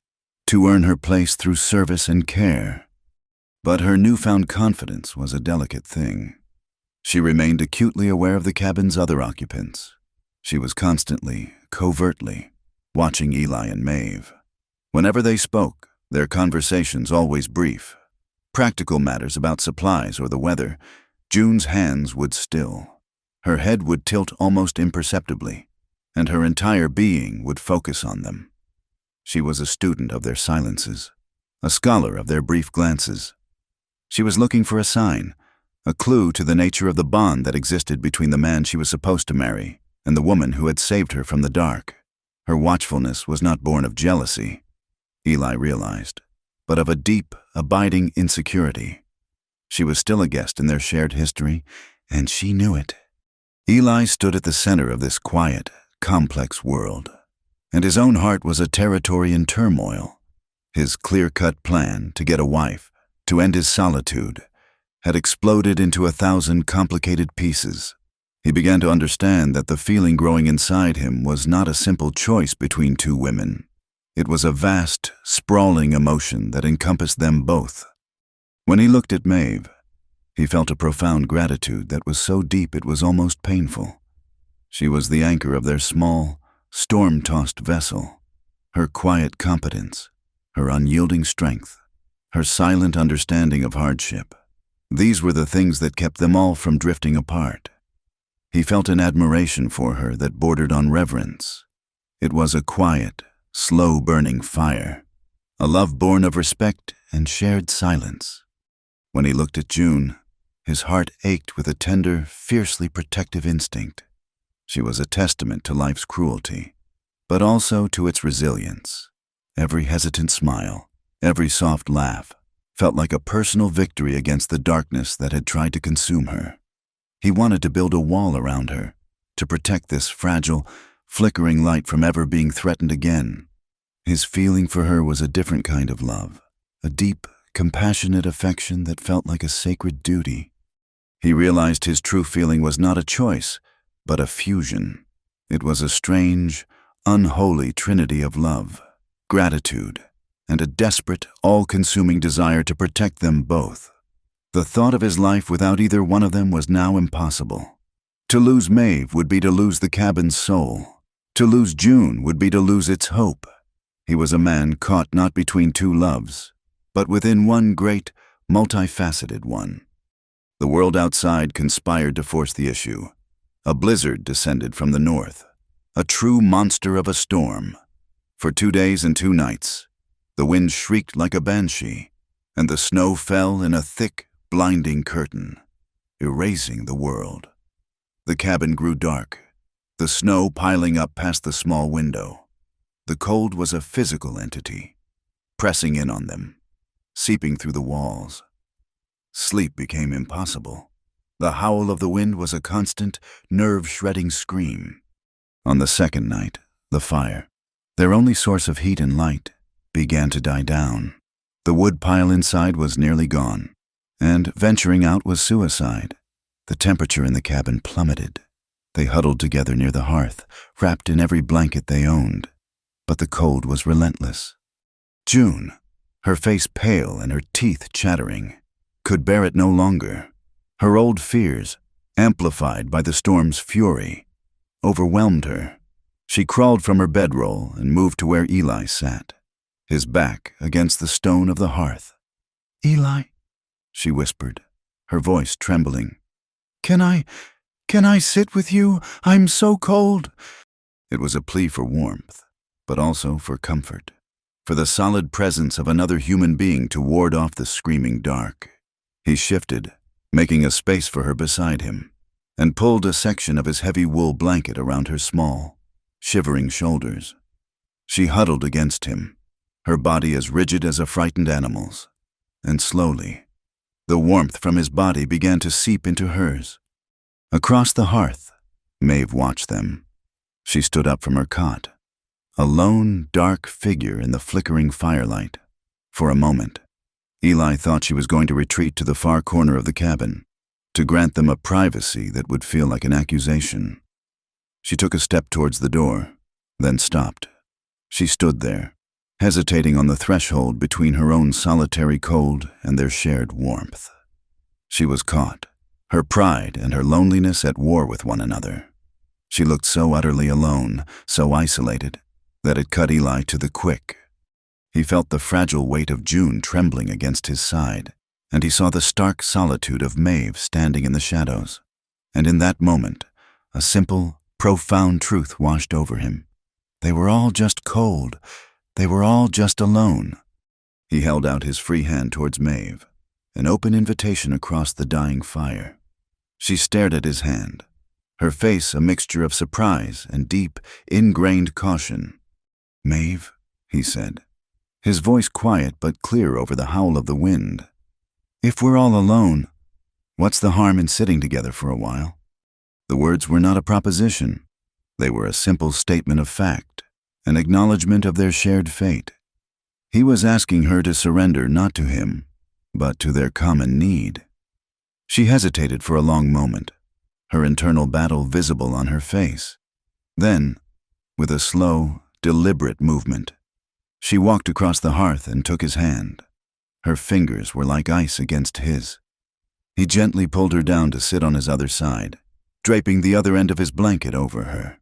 to earn her place through service and care. But her newfound confidence was a delicate thing. She remained acutely aware of the cabin's other occupants. She was constantly, covertly, watching Eli and Maeve. Whenever they spoke, their conversations always brief. Practical matters about supplies or the weather, June's hands would still. Her head would tilt almost imperceptibly, and her entire being would focus on them. She was a student of their silences, a scholar of their brief glances. She was looking for a sign, a clue to the nature of the bond that existed between the man she was supposed to marry and the woman who had saved her from the dark. Her watchfulness was not born of jealousy, Eli realized, but of a deep, abiding insecurity. She was still a guest in their shared history, and she knew it. Eli stood at the center of this quiet, complex world, and his own heart was a territory in turmoil. His clear-cut plan to get a wife, to end his solitude, had exploded into 1,000 complicated pieces. He began to understand that the feeling growing inside him was not a simple choice between two women. It was a vast, sprawling emotion that encompassed them both. When he looked at Maeve, he felt a profound gratitude that was so deep it was almost painful. She was the anchor of their small, storm-tossed vessel. Her quiet competence, her unyielding strength, her silent understanding of hardship. These were the things that kept them all from drifting apart. He felt an admiration for her that bordered on reverence. It was a quiet, slow-burning fire, a love born of respect and shared silence. When he looked at June, his heart ached with a tender, fiercely protective instinct. She was a testament to life's cruelty, but also to its resilience. Every hesitant smile, every soft laugh, felt like a personal victory against the darkness that had tried to consume her. He wanted to build a wall around her, to protect this fragile, flickering light from ever being threatened again. His feeling for her was a different kind of love, a deep, compassionate affection that felt like a sacred duty. He realized his true feeling was not a choice, but a fusion. It was a strange, unholy trinity of love, gratitude, and a desperate, all-consuming desire to protect them both. The thought of his life without either one of them was now impossible. To lose Maeve would be to lose the cabin's soul. To lose June would be to lose its hope. He was a man caught not between two loves, but within one great, multifaceted one. The world outside conspired to force the issue. A blizzard descended from the north, a true monster of a storm. For 2 days and 2 nights, the wind shrieked like a banshee, and the snow fell in a thick, blinding curtain, erasing the world. The cabin grew dark, the snow piling up past the small window. The cold was a physical entity, pressing in on them, seeping through the walls. Sleep became impossible. The howl of the wind was a constant, nerve-shredding scream. On the second night, the fire, their only source of heat and light, began to die down. The wood pile inside was nearly gone, and venturing out was suicide. The temperature in the cabin plummeted. They huddled together near the hearth, wrapped in every blanket they owned. But the cold was relentless. June, her face pale and her teeth chattering, could bear it no longer. Her old fears, amplified by the storm's fury, overwhelmed her. She crawled from her bedroll and moved to where Eli sat, his back against the stone of the hearth. "Eli," she whispered, her voice trembling. Can I sit with you? I'm so cold." It was a plea for warmth, but also for comfort, for the solid presence of another human being to ward off the screaming dark. He shifted, making a space for her beside him, and pulled a section of his heavy wool blanket around her small, shivering shoulders. She huddled against him, her body as rigid as a frightened animal's, and slowly, the warmth from his body began to seep into hers. Across the hearth, Maeve watched them. She stood up from her cot, a lone, dark figure in the flickering firelight. For a moment, Eli thought she was going to retreat to the far corner of the cabin, to grant them a privacy that would feel like an accusation. She took a step towards the door, then stopped. She stood there, hesitating on the threshold between her own solitary cold and their shared warmth. She was caught, her pride and her loneliness at war with one another. She looked so utterly alone, so isolated, that it cut Eli to the quick. He felt the fragile weight of June trembling against his side, and he saw the stark solitude of Maeve standing in the shadows. And in that moment, a simple, profound truth washed over him. They were all just cold. They were all just alone. He held out his free hand towards Maeve, an open invitation across the dying fire. She stared at his hand, her face a mixture of surprise and deep, ingrained caution. "Maeve," he said, his voice quiet but clear over the howl of the wind. "If we're all alone, what's the harm in sitting together for a while?" The words were not a proposition. They were a simple statement of fact, an acknowledgement of their shared fate. He was asking her to surrender not to him, but to their common need. She hesitated for a long moment, her internal battle visible on her face. Then, with a slow, deliberate movement, she walked across the hearth and took his hand. Her fingers were like ice against his. He gently pulled her down to sit on his other side, draping the other end of his blanket over her.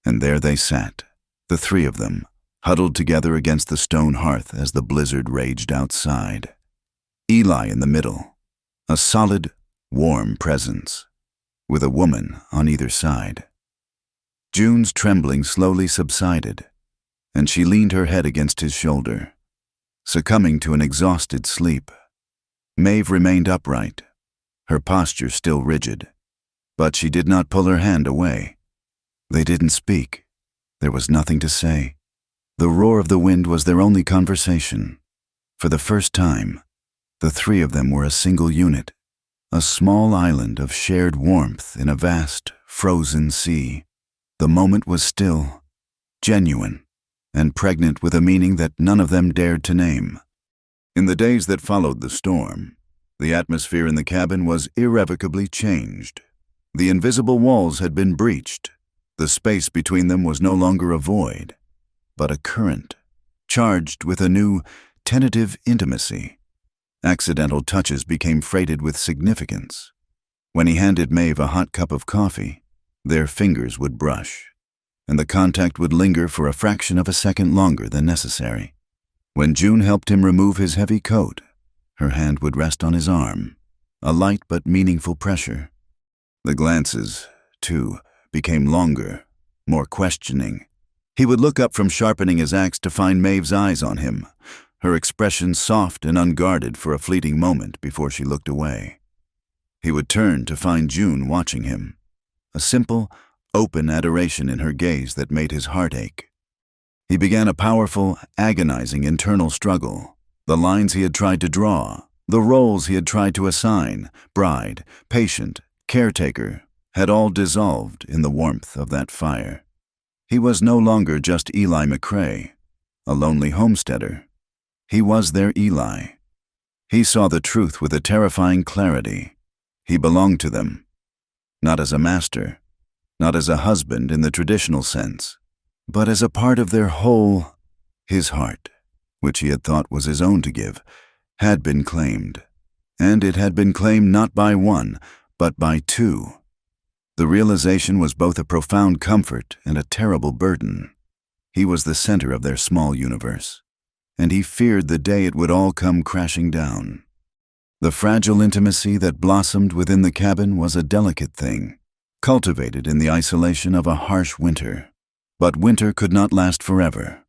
And there they sat, the three of them, huddled together against the stone hearth as the blizzard raged outside. Eli in the middle, a solid, warm presence, with a woman on either side. June's trembling slowly subsided, and she leaned her head against his shoulder, succumbing to an exhausted sleep. Maeve remained upright, her posture still rigid, but she did not pull her hand away. They didn't speak. There was nothing to say. The roar of the wind was their only conversation. For the first time, the three of them were a single unit, a small island of shared warmth in a vast, frozen sea. The moment was still, genuine, and pregnant with a meaning that none of them dared to name. In the days that followed the storm, the atmosphere in the cabin was irrevocably changed. The invisible walls had been breached. The space between them was no longer a void, but a current, charged with a new, tentative intimacy. Accidental touches became freighted with significance. When he handed Maeve a hot cup of coffee, their fingers would brush, and the contact would linger for a fraction of a second longer than necessary. When June helped him remove his heavy coat, her hand would rest on his arm, a light but meaningful pressure. The glances, too, became longer, more questioning. He would look up from sharpening his axe to find Maeve's eyes on him, her expression soft and unguarded for a fleeting moment before she looked away. He would turn to find June watching him, a simple, open adoration in her gaze that made his heart ache. He began a powerful, agonizing internal struggle. The lines he had tried to draw, the roles he had tried to assign, bride, patient, caretaker, had all dissolved in the warmth of that fire. He was no longer just Eli McCrae, a lonely homesteader. He was their Eli. He saw the truth with a terrifying clarity. He belonged to them, not as a master, not as a husband in the traditional sense, but as a part of their whole. His heart, which he had thought was his own to give, had been claimed, and it had been claimed not by one, but by two. The realization was both a profound comfort and a terrible burden. He was the center of their small universe, and he feared the day it would all come crashing down. The fragile intimacy that blossomed within the cabin was a delicate thing, cultivated in the isolation of a harsh winter. But winter could not last forever.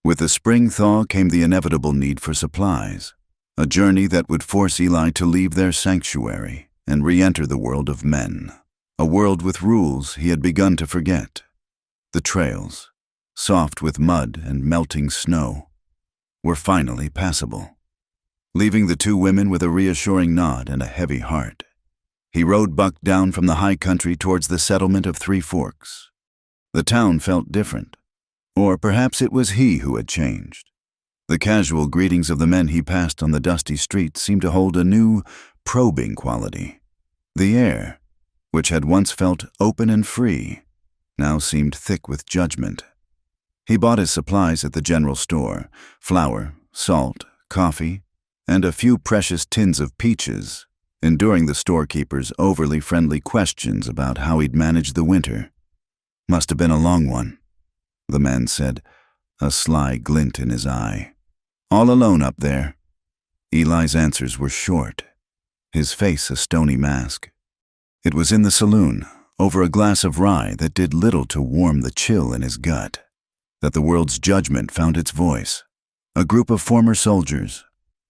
With the spring thaw came the inevitable need for supplies, a journey that would force Eli to leave their sanctuary and re-enter the world of men, a world with rules he had begun to forget. The trails, soft with mud and melting snow, were finally passable. Leaving the two women with a reassuring nod and a heavy heart, he rode Buck down from the high country towards the settlement of Three Forks. The town felt different, or perhaps it was he who had changed. The casual greetings of the men he passed on the dusty streets seemed to hold a new, probing quality. The air, which had once felt open and free, now seemed thick with judgment. He bought his supplies at the general store: flour, salt, coffee, and a few precious tins of peaches, enduring the storekeeper's overly friendly questions about how he'd managed the winter. "Must have been a long one," the man said, a sly glint in his eye. "All alone up there?" Eli's answers were short, his face a stony mask. It was in the saloon, over a glass of rye that did little to warm the chill in his gut, that the world's judgment found its voice. A group of former soldiers,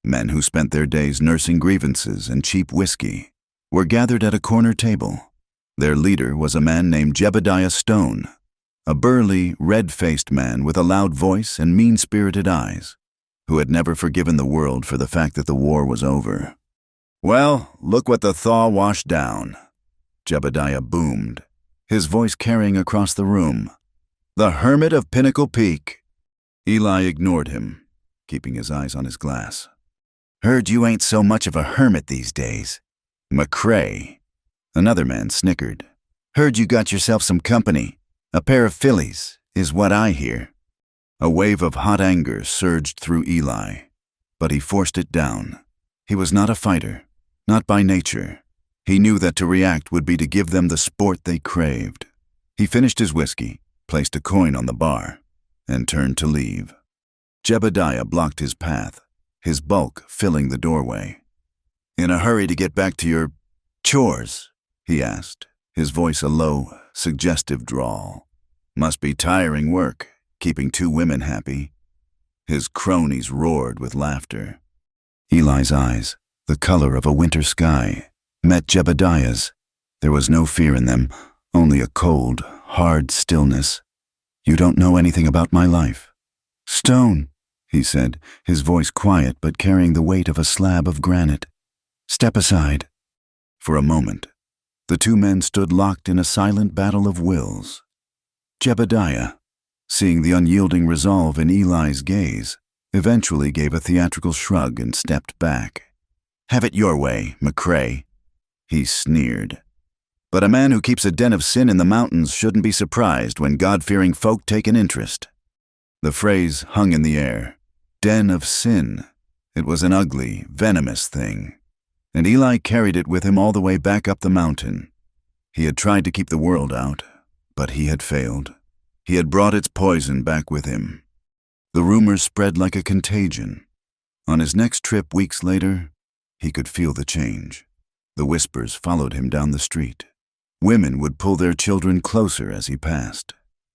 men who spent their days nursing grievances and cheap whiskey, were gathered at a corner table. Their leader was a man named Jebediah Stone, a burly, red-faced man with a loud voice and mean-spirited eyes, who had never forgiven the world for the fact that the war was over. "Well, look what the thaw washed down," Jebediah boomed, his voice carrying across the room. "The Hermit of Pinnacle Peak." Eli ignored him, keeping his eyes on his glass. "Heard you ain't so much of a hermit these days." "McCrae," another man snickered. "Heard you got yourself some company. A pair of fillies, is what I hear." A wave of hot anger surged through Eli, but he forced it down. He was not a fighter, not by nature. He knew that to react would be to give them the sport they craved. He finished his whiskey, placed a coin on the bar, and turned to leave. Jebediah blocked his path, his bulk filling the doorway. "In a hurry to get back to your chores?" he asked, his voice a low, suggestive drawl. "Must be tiring work, keeping two women happy." His cronies roared with laughter. Eli's eyes, the color of a winter sky, met Jebediah's. There was no fear in them, only a cold, hard stillness. "You don't know anything about my life." "Stone," he said, his voice quiet but carrying the weight of a slab of granite. "Step aside." For a moment, the two men stood locked in a silent battle of wills. Jebediah, seeing the unyielding resolve in Eli's gaze, eventually gave a theatrical shrug and stepped back. "Have it your way, McCrae," he sneered. "But a man who keeps a den of sin in the mountains shouldn't be surprised when God-fearing folk take an interest." The phrase hung in the air. Den of sin. It was an ugly, venomous thing. And Eli carried it with him all the way back up the mountain. He had tried to keep the world out, but he had failed. He had brought its poison back with him. The rumors spread like a contagion. On his next trip weeks later, he could feel the change. The whispers followed him down the street. Women would pull their children closer as he passed.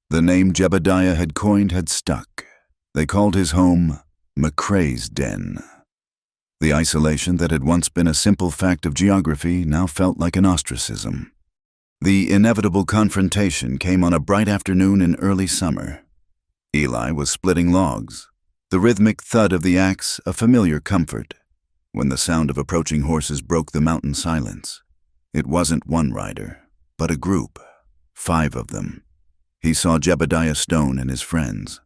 The name Jebediah had coined had stuck. They called his home McCrae's Den. The isolation that had once been a simple fact of geography now felt like an ostracism. The inevitable confrontation came on a bright afternoon in early summer. Eli was splitting logs, the rhythmic thud of the axe a familiar comfort, when the sound of approaching horses broke the mountain silence. It wasn't one rider, but a group, 5 of them. He saw Jebediah Stone and his friends,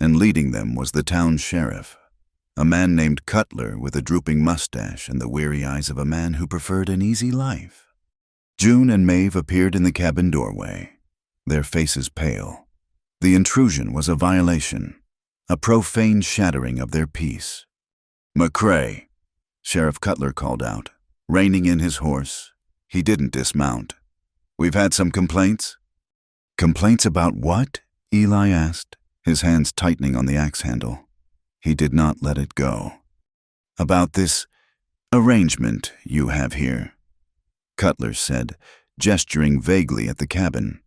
and leading them was the town sheriff, a man named Cutler with a drooping mustache and the weary eyes of a man who preferred an easy life. June and Maeve appeared in the cabin doorway, their faces pale. The intrusion was a violation, a profane shattering of their peace. "McCrae," Sheriff Cutler called out, reining in his horse. He didn't dismount. "We've had some complaints." "Complaints about what?" Eli asked, his hands tightening on the axe handle. He did not let it go. "About this arrangement you have here," Cutler said, gesturing vaguely at the cabin.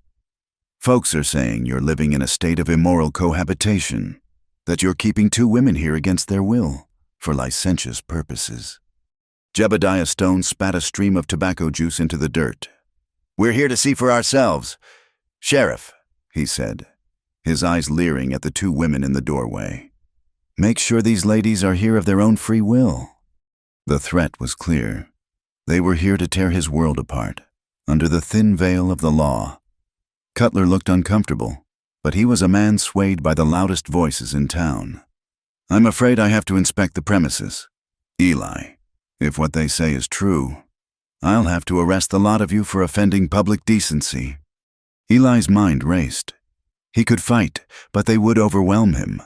"Folks are saying you're living in a state of immoral cohabitation, that you're keeping 2 women here against their will, for licentious purposes." Jebediah Stone spat a stream of tobacco juice into the dirt. "We're here to see for ourselves. Sheriff," he said, his eyes leering at the 2 women in the doorway. "Make sure these ladies are here of their own free will." The threat was clear. They were here to tear his world apart, under the thin veil of the law. Cutler looked uncomfortable, but he was a man swayed by the loudest voices in town. "I'm afraid I have to inspect the premises. Eli, if what they say is true, I'll have to arrest the lot of you for offending public decency." Eli's mind raced. He could fight, but they would overwhelm him.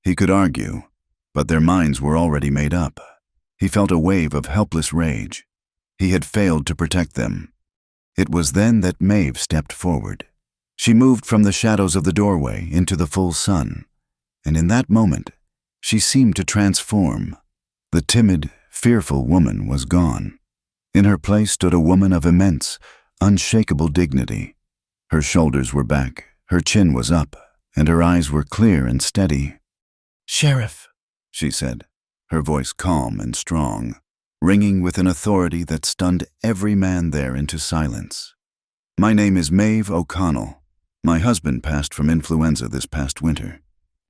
He could argue, but their minds were already made up. He felt a wave of helpless rage. He had failed to protect them. It was then that Maeve stepped forward. She moved from the shadows of the doorway into the full sun, and in that moment, she seemed to transform. The timid, fearful woman was gone. In her place stood a woman of immense, unshakable dignity. Her shoulders were back, her chin was up, and her eyes were clear and steady. "Sheriff," she said, her voice calm and strong, ringing with an authority that stunned every man there into silence. "My name is Maeve O'Connell. My husband passed from influenza this past winter.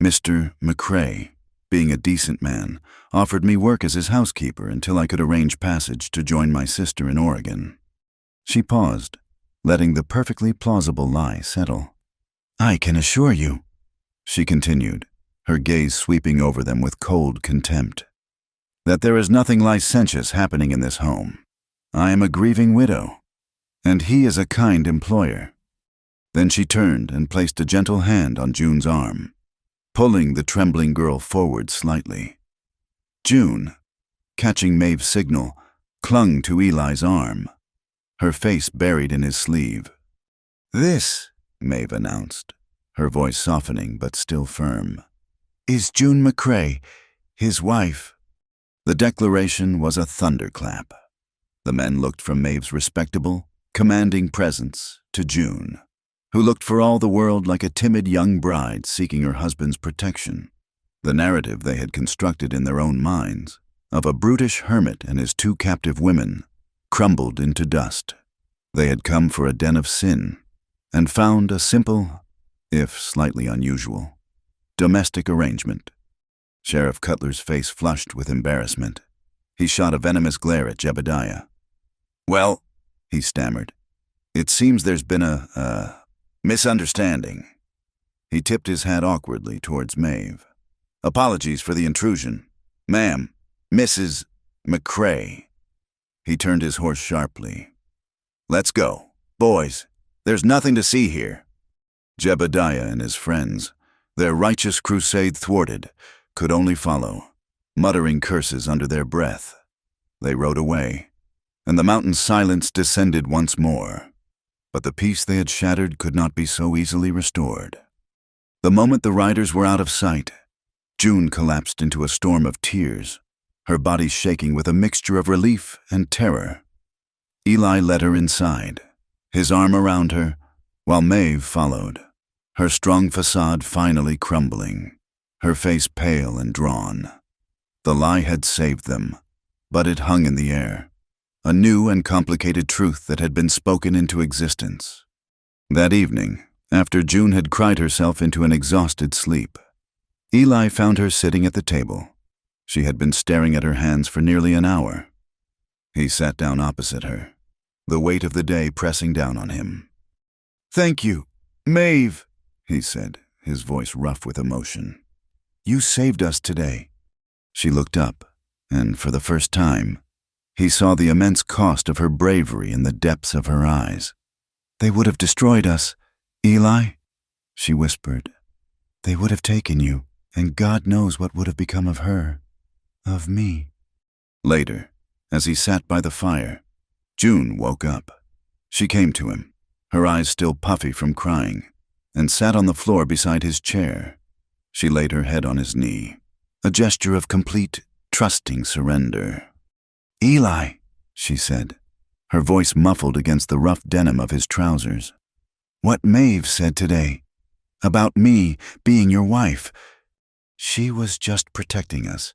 Mr. McCrae, being a decent man, offered me work as his housekeeper until I could arrange passage to join my sister in Oregon." She paused, letting the perfectly plausible lie settle. "I can assure you," she continued, her gaze sweeping over them with cold contempt, "that there is nothing licentious happening in this home. I am a grieving widow, and he is a kind employer." Then she turned and placed a gentle hand on June's arm, pulling the trembling girl forward slightly. June, catching Maeve's signal, clung to Eli's arm, her face buried in his sleeve. "This," Maeve announced, her voice softening but still firm, "is June McCrae, his wife." The declaration was a thunderclap. The men looked from Maeve's respectable, commanding presence to June, who looked for all the world like a timid young bride seeking her husband's protection. The narrative they had constructed in their own minds, of a brutish hermit and his 2 captive women, crumbled into dust. They had come for a den of sin, and found a simple, if slightly unusual, domestic arrangement. Sheriff Cutler's face flushed with embarrassment. He shot a venomous glare at Jebediah. "Well," he stammered, "it seems there's been a misunderstanding." He tipped his hat awkwardly towards Maeve. "Apologies for the intrusion. Ma'am, Mrs. McCrae." He turned his horse sharply. "Let's go. Boys, there's nothing to see here." Jebediah and his friends, their righteous crusade thwarted, could only follow, muttering curses under their breath. They rode away, and the mountain's silence descended once more. But the peace they had shattered could not be so easily restored. The moment the riders were out of sight, June collapsed into a storm of tears, her body shaking with a mixture of relief and terror. Eli led her inside, his arm around her, while Maeve followed, her strong facade finally crumbling, her face pale and drawn. The lie had saved them, but it hung in the air, a new and complicated truth that had been spoken into existence. That evening, after June had cried herself into an exhausted sleep, Eli found her sitting at the table. She had been staring at her hands for nearly an hour. He sat down opposite her, the weight of the day pressing down on him. "Thank you, Maeve," he said, his voice rough with emotion. "You saved us today." She looked up, and for the first time, he saw the immense cost of her bravery in the depths of her eyes. "They would have destroyed us, Eli," she whispered. "They would have taken you, and God knows what would have become of her, of me." Later, as he sat by the fire, June woke up. She came to him, her eyes still puffy from crying, and sat on the floor beside his chair. She laid her head on his knee, a gesture of complete, trusting surrender. "Eli," she said, her voice muffled against the rough denim of his trousers. "What Maeve said today, about me being your wife, she was just protecting us."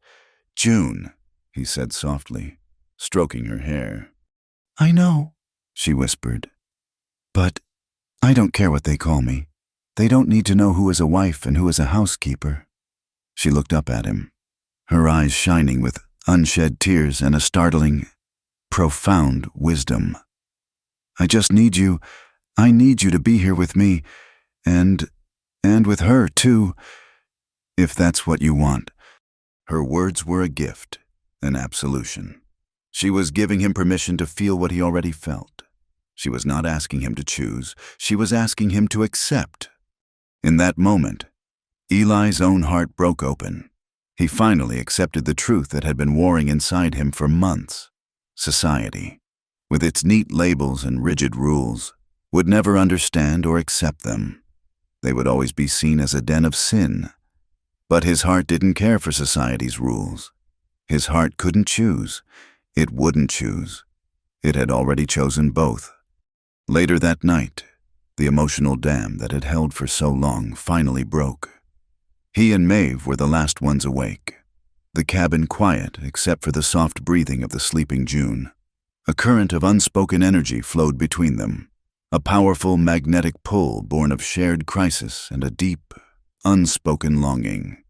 "June," he said softly, stroking her hair. "I know," she whispered. "But I don't care what they call me. They don't need to know who is a wife and who is a housekeeper." She looked up at him, her eyes shining with unshed tears and a startling, profound wisdom. "I just need you. I need you to be here with me, and with her, too, if that's what you want." Her words were a gift, an absolution. She was giving him permission to feel what he already felt. She was not asking him to choose. She was asking him to accept. In that moment, Eli's own heart broke open. He finally accepted the truth that had been warring inside him for months. Society, with its neat labels and rigid rules, would never understand or accept them. They would always be seen as a den of sin. But his heart didn't care for society's rules. His heart couldn't choose. It wouldn't choose. It had already chosen both. Later that night, the emotional dam that had held for so long finally broke. He and Maeve were the last ones awake, the cabin quiet except for the soft breathing of the sleeping June. A current of unspoken energy flowed between them, a powerful magnetic pull born of shared crisis and a deep, unspoken longing.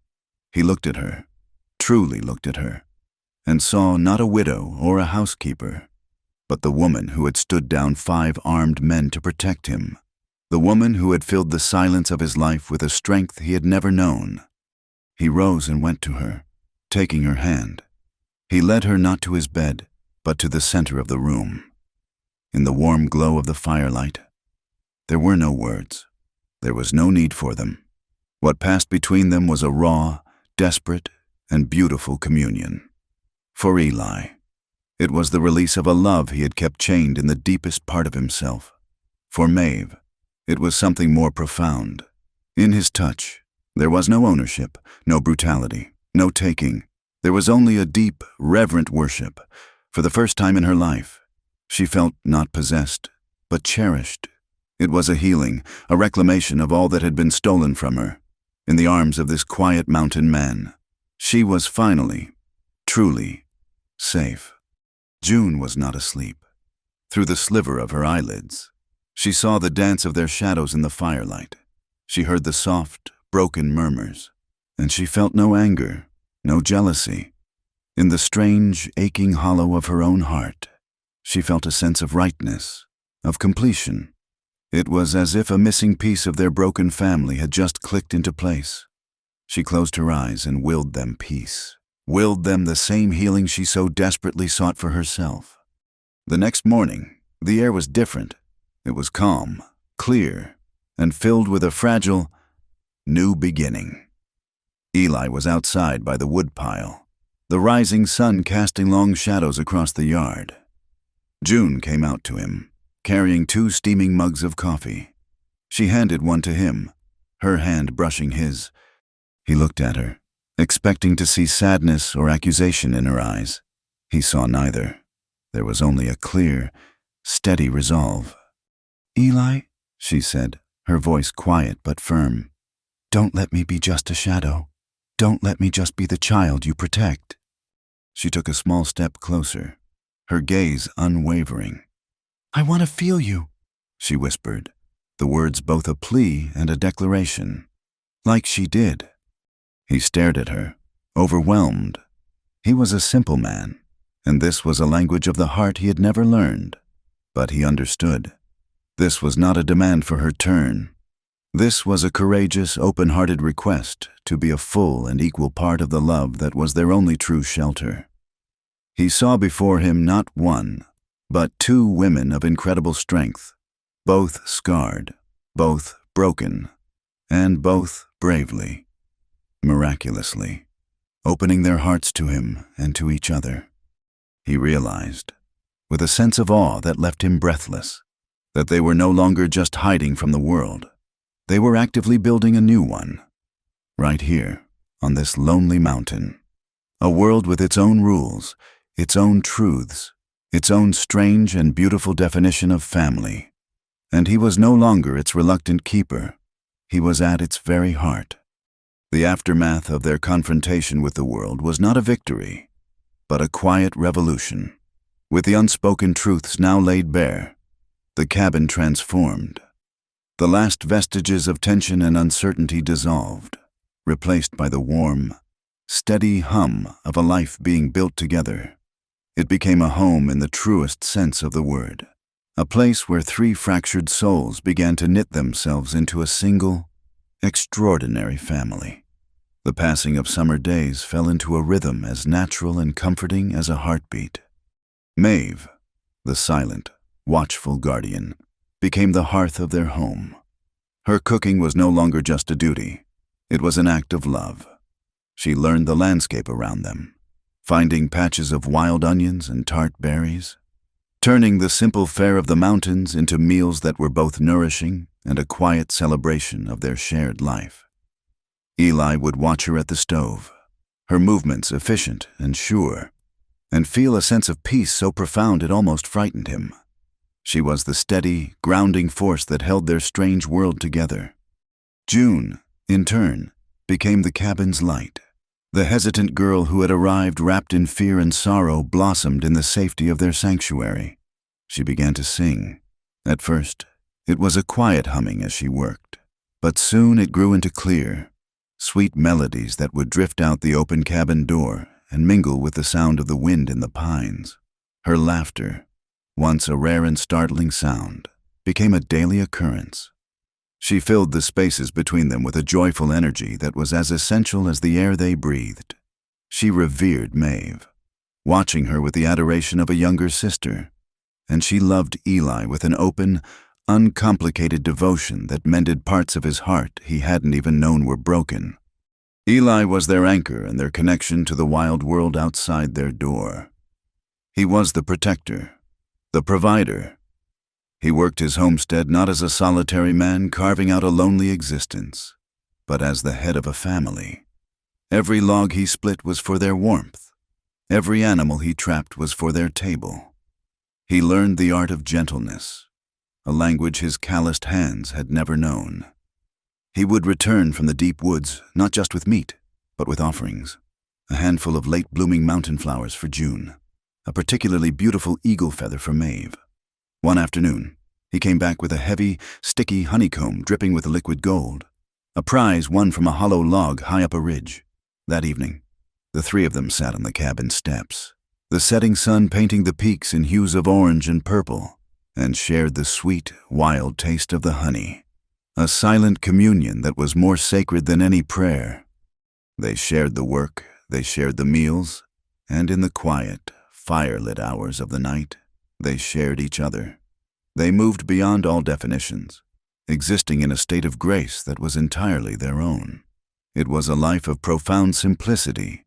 He looked at her, truly looked at her, and saw not a widow or a housekeeper, but the woman who had stood down 5 armed men to protect him, the woman who had filled the silence of his life with a strength he had never known. He rose and went to her, taking her hand. He led her not to his bed, but to the center of the room. In the warm glow of the firelight, there were no words. There was no need for them. What passed between them was a raw, desperate, and beautiful communion. For Eli, it was the release of a love he had kept chained in the deepest part of himself. For Maeve, it was something more profound. In his touch, there was no ownership, no brutality, no taking. There was only a deep, reverent worship. For the first time in her life, she felt not possessed, but cherished. It was a healing, a reclamation of all that had been stolen from her. In the arms of this quiet mountain man, she was finally, truly, safe. June was not asleep. Through the sliver of her eyelids, she saw the dance of their shadows in the firelight. She heard the soft, broken murmurs, and she felt no anger, no jealousy. In the strange, aching hollow of her own heart, she felt a sense of rightness, of completion. It was as if a missing piece of their broken family had just clicked into place. She closed her eyes and willed them peace, willed them the same healing she so desperately sought for herself. The next morning, the air was different. It was calm, clear, and filled with a fragile, New beginning. Eli was outside by the woodpile, the rising sun casting long shadows across the yard. June came out to him, carrying 2 steaming mugs of coffee. She handed one to him, her hand brushing his. He looked at her, expecting to see sadness or accusation in her eyes. He saw neither. There was only a clear, steady resolve. "Eli," she said, her voice quiet but firm, "don't let me be just a shadow. Don't let me just be the child you protect." She took a small step closer, her gaze unwavering. "I want to feel you," she whispered, the words both a plea and a declaration. Like she did. He stared at her, overwhelmed. He was a simple man, and this was a language of the heart he had never learned. But he understood. This was not a demand for her turn. This was a courageous, open-hearted request to be a full and equal part of the love that was their only true shelter. He saw before him not one, but 2 women of incredible strength, both scarred, both broken, and both bravely, miraculously, opening their hearts to him and to each other. He realized, with a sense of awe that left him breathless, that they were no longer just hiding from the world. They were actively building a new one, right here, on this lonely mountain. A world with its own rules, its own truths, its own strange and beautiful definition of family. And he was no longer its reluctant keeper. He was at its very heart. The aftermath of their confrontation with the world was not a victory, but a quiet revolution. With the unspoken truths now laid bare, the cabin transformed. The last vestiges of tension and uncertainty dissolved, replaced by the warm, steady hum of a life being built together. It became a home in the truest sense of the word, a place where 3 fractured souls began to knit themselves into a single, extraordinary family. The passing of summer days fell into a rhythm as natural and comforting as a heartbeat. Maeve, the silent, watchful guardian, became the hearth of their home. Her cooking was no longer just a duty. It was an act of love. She learned the landscape around them, finding patches of wild onions and tart berries, turning the simple fare of the mountains into meals that were both nourishing and a quiet celebration of their shared life. Eli would watch her at the stove, her movements efficient and sure, and feel a sense of peace so profound it almost frightened him. She was the steady, grounding force that held their strange world together. June, in turn, became the cabin's light. The hesitant girl who had arrived wrapped in fear and sorrow blossomed in the safety of their sanctuary. She began to sing. At first, it was a quiet humming as she worked, but soon it grew into clear, sweet melodies that would drift out the open cabin door and mingle with the sound of the wind in the pines. Her laughter, once a rare and startling sound, became a daily occurrence. She filled the spaces between them with a joyful energy that was as essential as the air they breathed. She revered Maeve, watching her with the adoration of a younger sister, and she loved Eli with an open, uncomplicated devotion that mended parts of his heart he hadn't even known were broken. Eli was their anchor and their connection to the wild world outside their door. He was the protector, the provider. He worked his homestead not as a solitary man carving out a lonely existence, but as the head of a family. Every log he split was for their warmth. Every animal he trapped was for their table. He learned the art of gentleness, a language his calloused hands had never known. He would return from the deep woods not just with meat, but with offerings. A handful of late-blooming mountain flowers for June, a particularly beautiful eagle feather for Maeve. One afternoon, he came back with a heavy, sticky honeycomb dripping with liquid gold, a prize won from a hollow log high up a ridge. That evening, the 3 of them sat on the cabin steps, the setting sun painting the peaks in hues of orange and purple, and shared the sweet, wild taste of the honey, a silent communion that was more sacred than any prayer. They shared the work, they shared the meals, and in the quiet, fire-lit hours of the night, they shared each other. They moved beyond all definitions, existing in a state of grace that was entirely their own. It was a life of profound simplicity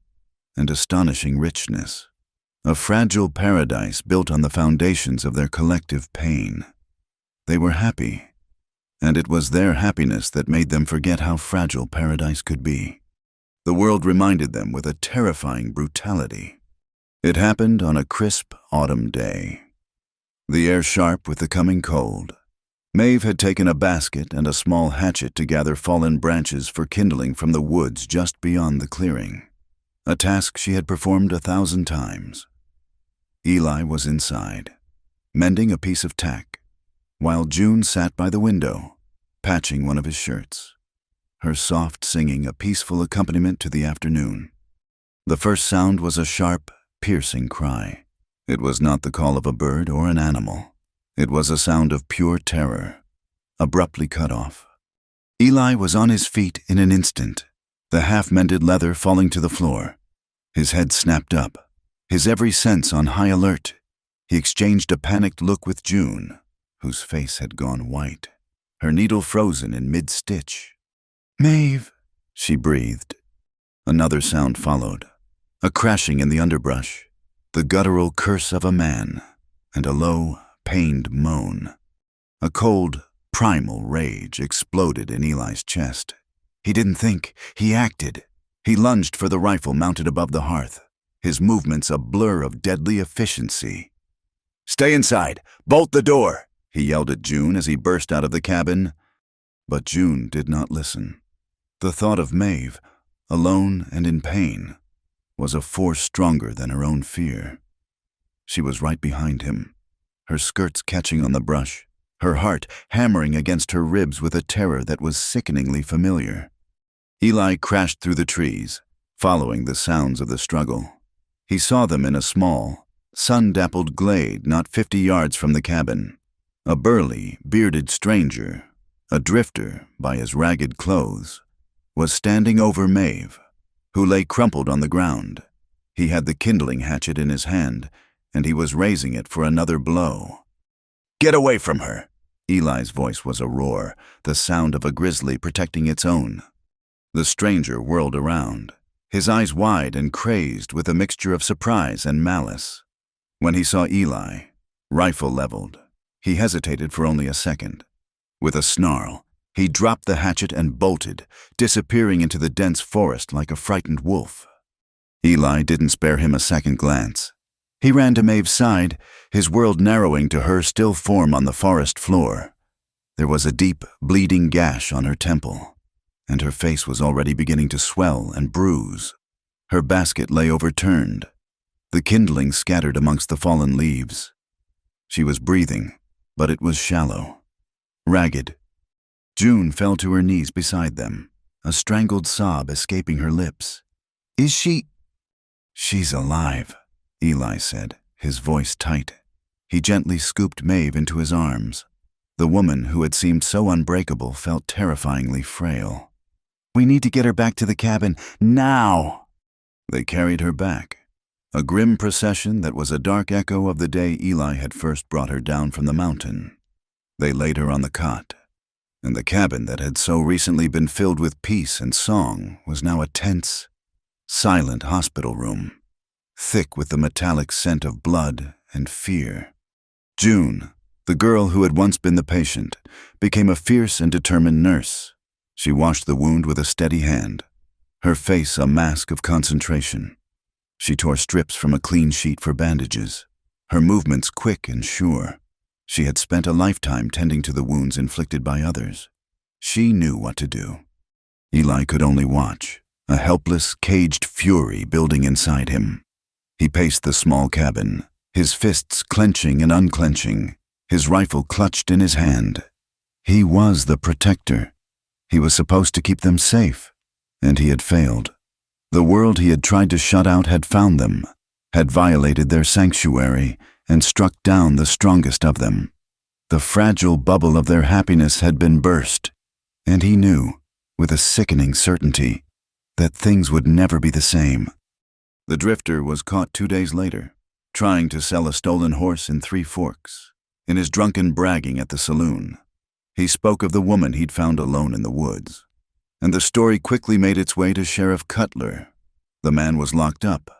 and astonishing richness, a fragile paradise built on the foundations of their collective pain. They were happy, and it was their happiness that made them forget how fragile paradise could be. The world reminded them with a terrifying brutality. It happened on a crisp autumn day. The air sharp with the coming cold. Maeve had taken a basket and a small hatchet to gather fallen branches for kindling from the woods just beyond the clearing, a task she had performed 1,000 times. Eli was inside, mending a piece of tack, while June sat by the window, patching one of his shirts, her soft singing a peaceful accompaniment to the afternoon. The first sound was a sharp, piercing cry. It was not the call of a bird or an animal. It was a sound of pure terror, abruptly cut off. Eli was on his feet in an instant, the half-mended leather falling to the floor. His head snapped up, his every sense on high alert. He exchanged a panicked look with June, whose face had gone white, her needle frozen in mid-stitch. "Maeve," she breathed. Another sound followed, a crashing in the underbrush, the guttural curse of a man, and a low, pained moan. A cold, primal rage exploded in Eli's chest. He didn't think, he acted. He lunged for the rifle mounted above the hearth, his movements a blur of deadly efficiency. "Stay inside! Bolt the door!" he yelled at June as he burst out of the cabin. But June did not listen. The thought of Maeve, alone and in pain, was a force stronger than her own fear. She was right behind him, her skirts catching on the brush, her heart hammering against her ribs with a terror that was sickeningly familiar. Eli crashed through the trees, following the sounds of the struggle. He saw them in a small, sun-dappled glade not 50 yards from the cabin. A burly, bearded stranger, a drifter by his ragged clothes, was standing over Maeve, who lay crumpled on the ground. He had the kindling hatchet in his hand, and he was raising it for another blow. "Get away from her!" Eli's voice was a roar, the sound of a grizzly protecting its own. The stranger whirled around, his eyes wide and crazed with a mixture of surprise and malice. When he saw Eli, rifle leveled, he hesitated for only a second. With a snarl, he dropped the hatchet and bolted, disappearing into the dense forest like a frightened wolf. Eli didn't spare him a second glance. He ran to Maeve's side, his world narrowing to her still form on the forest floor. There was a deep, bleeding gash on her temple, and her face was already beginning to swell and bruise. Her basket lay overturned, the kindling scattered amongst the fallen leaves. She was breathing, but it was shallow, ragged. June fell to her knees beside them, a strangled sob escaping her lips. "Is she—" "She's alive," Eli said, his voice tight. He gently scooped Maeve into his arms. The woman who had seemed so unbreakable felt terrifyingly frail. "We need to get her back to the cabin, now!" They carried her back, a grim procession that was a dark echo of the day Eli had first brought her down from the mountain. They laid her on the cot, and the cabin that had so recently been filled with peace and song was now a tense, silent hospital room, thick with the metallic scent of blood and fear. June, the girl who had once been the patient, became a fierce and determined nurse. She washed the wound with a steady hand, her face a mask of concentration. She tore strips from a clean sheet for bandages, her movements quick and sure. She had spent a lifetime tending to the wounds inflicted by others. She knew what to do. Eli could only watch, a helpless, caged fury building inside him. He paced the small cabin, his fists clenching and unclenching, his rifle clutched in his hand. He was the protector. He was supposed to keep them safe, and he had failed. The world he had tried to shut out had found them, had violated their sanctuary, and struck down the strongest of them. The fragile bubble of their happiness had been burst, and he knew, with a sickening certainty, that things would never be the same. The drifter was caught 2 days later, trying to sell a stolen horse in 3 Forks, in his drunken bragging at the saloon. He spoke of the woman he'd found alone in the woods, and the story quickly made its way to Sheriff Cutler. The man was locked up,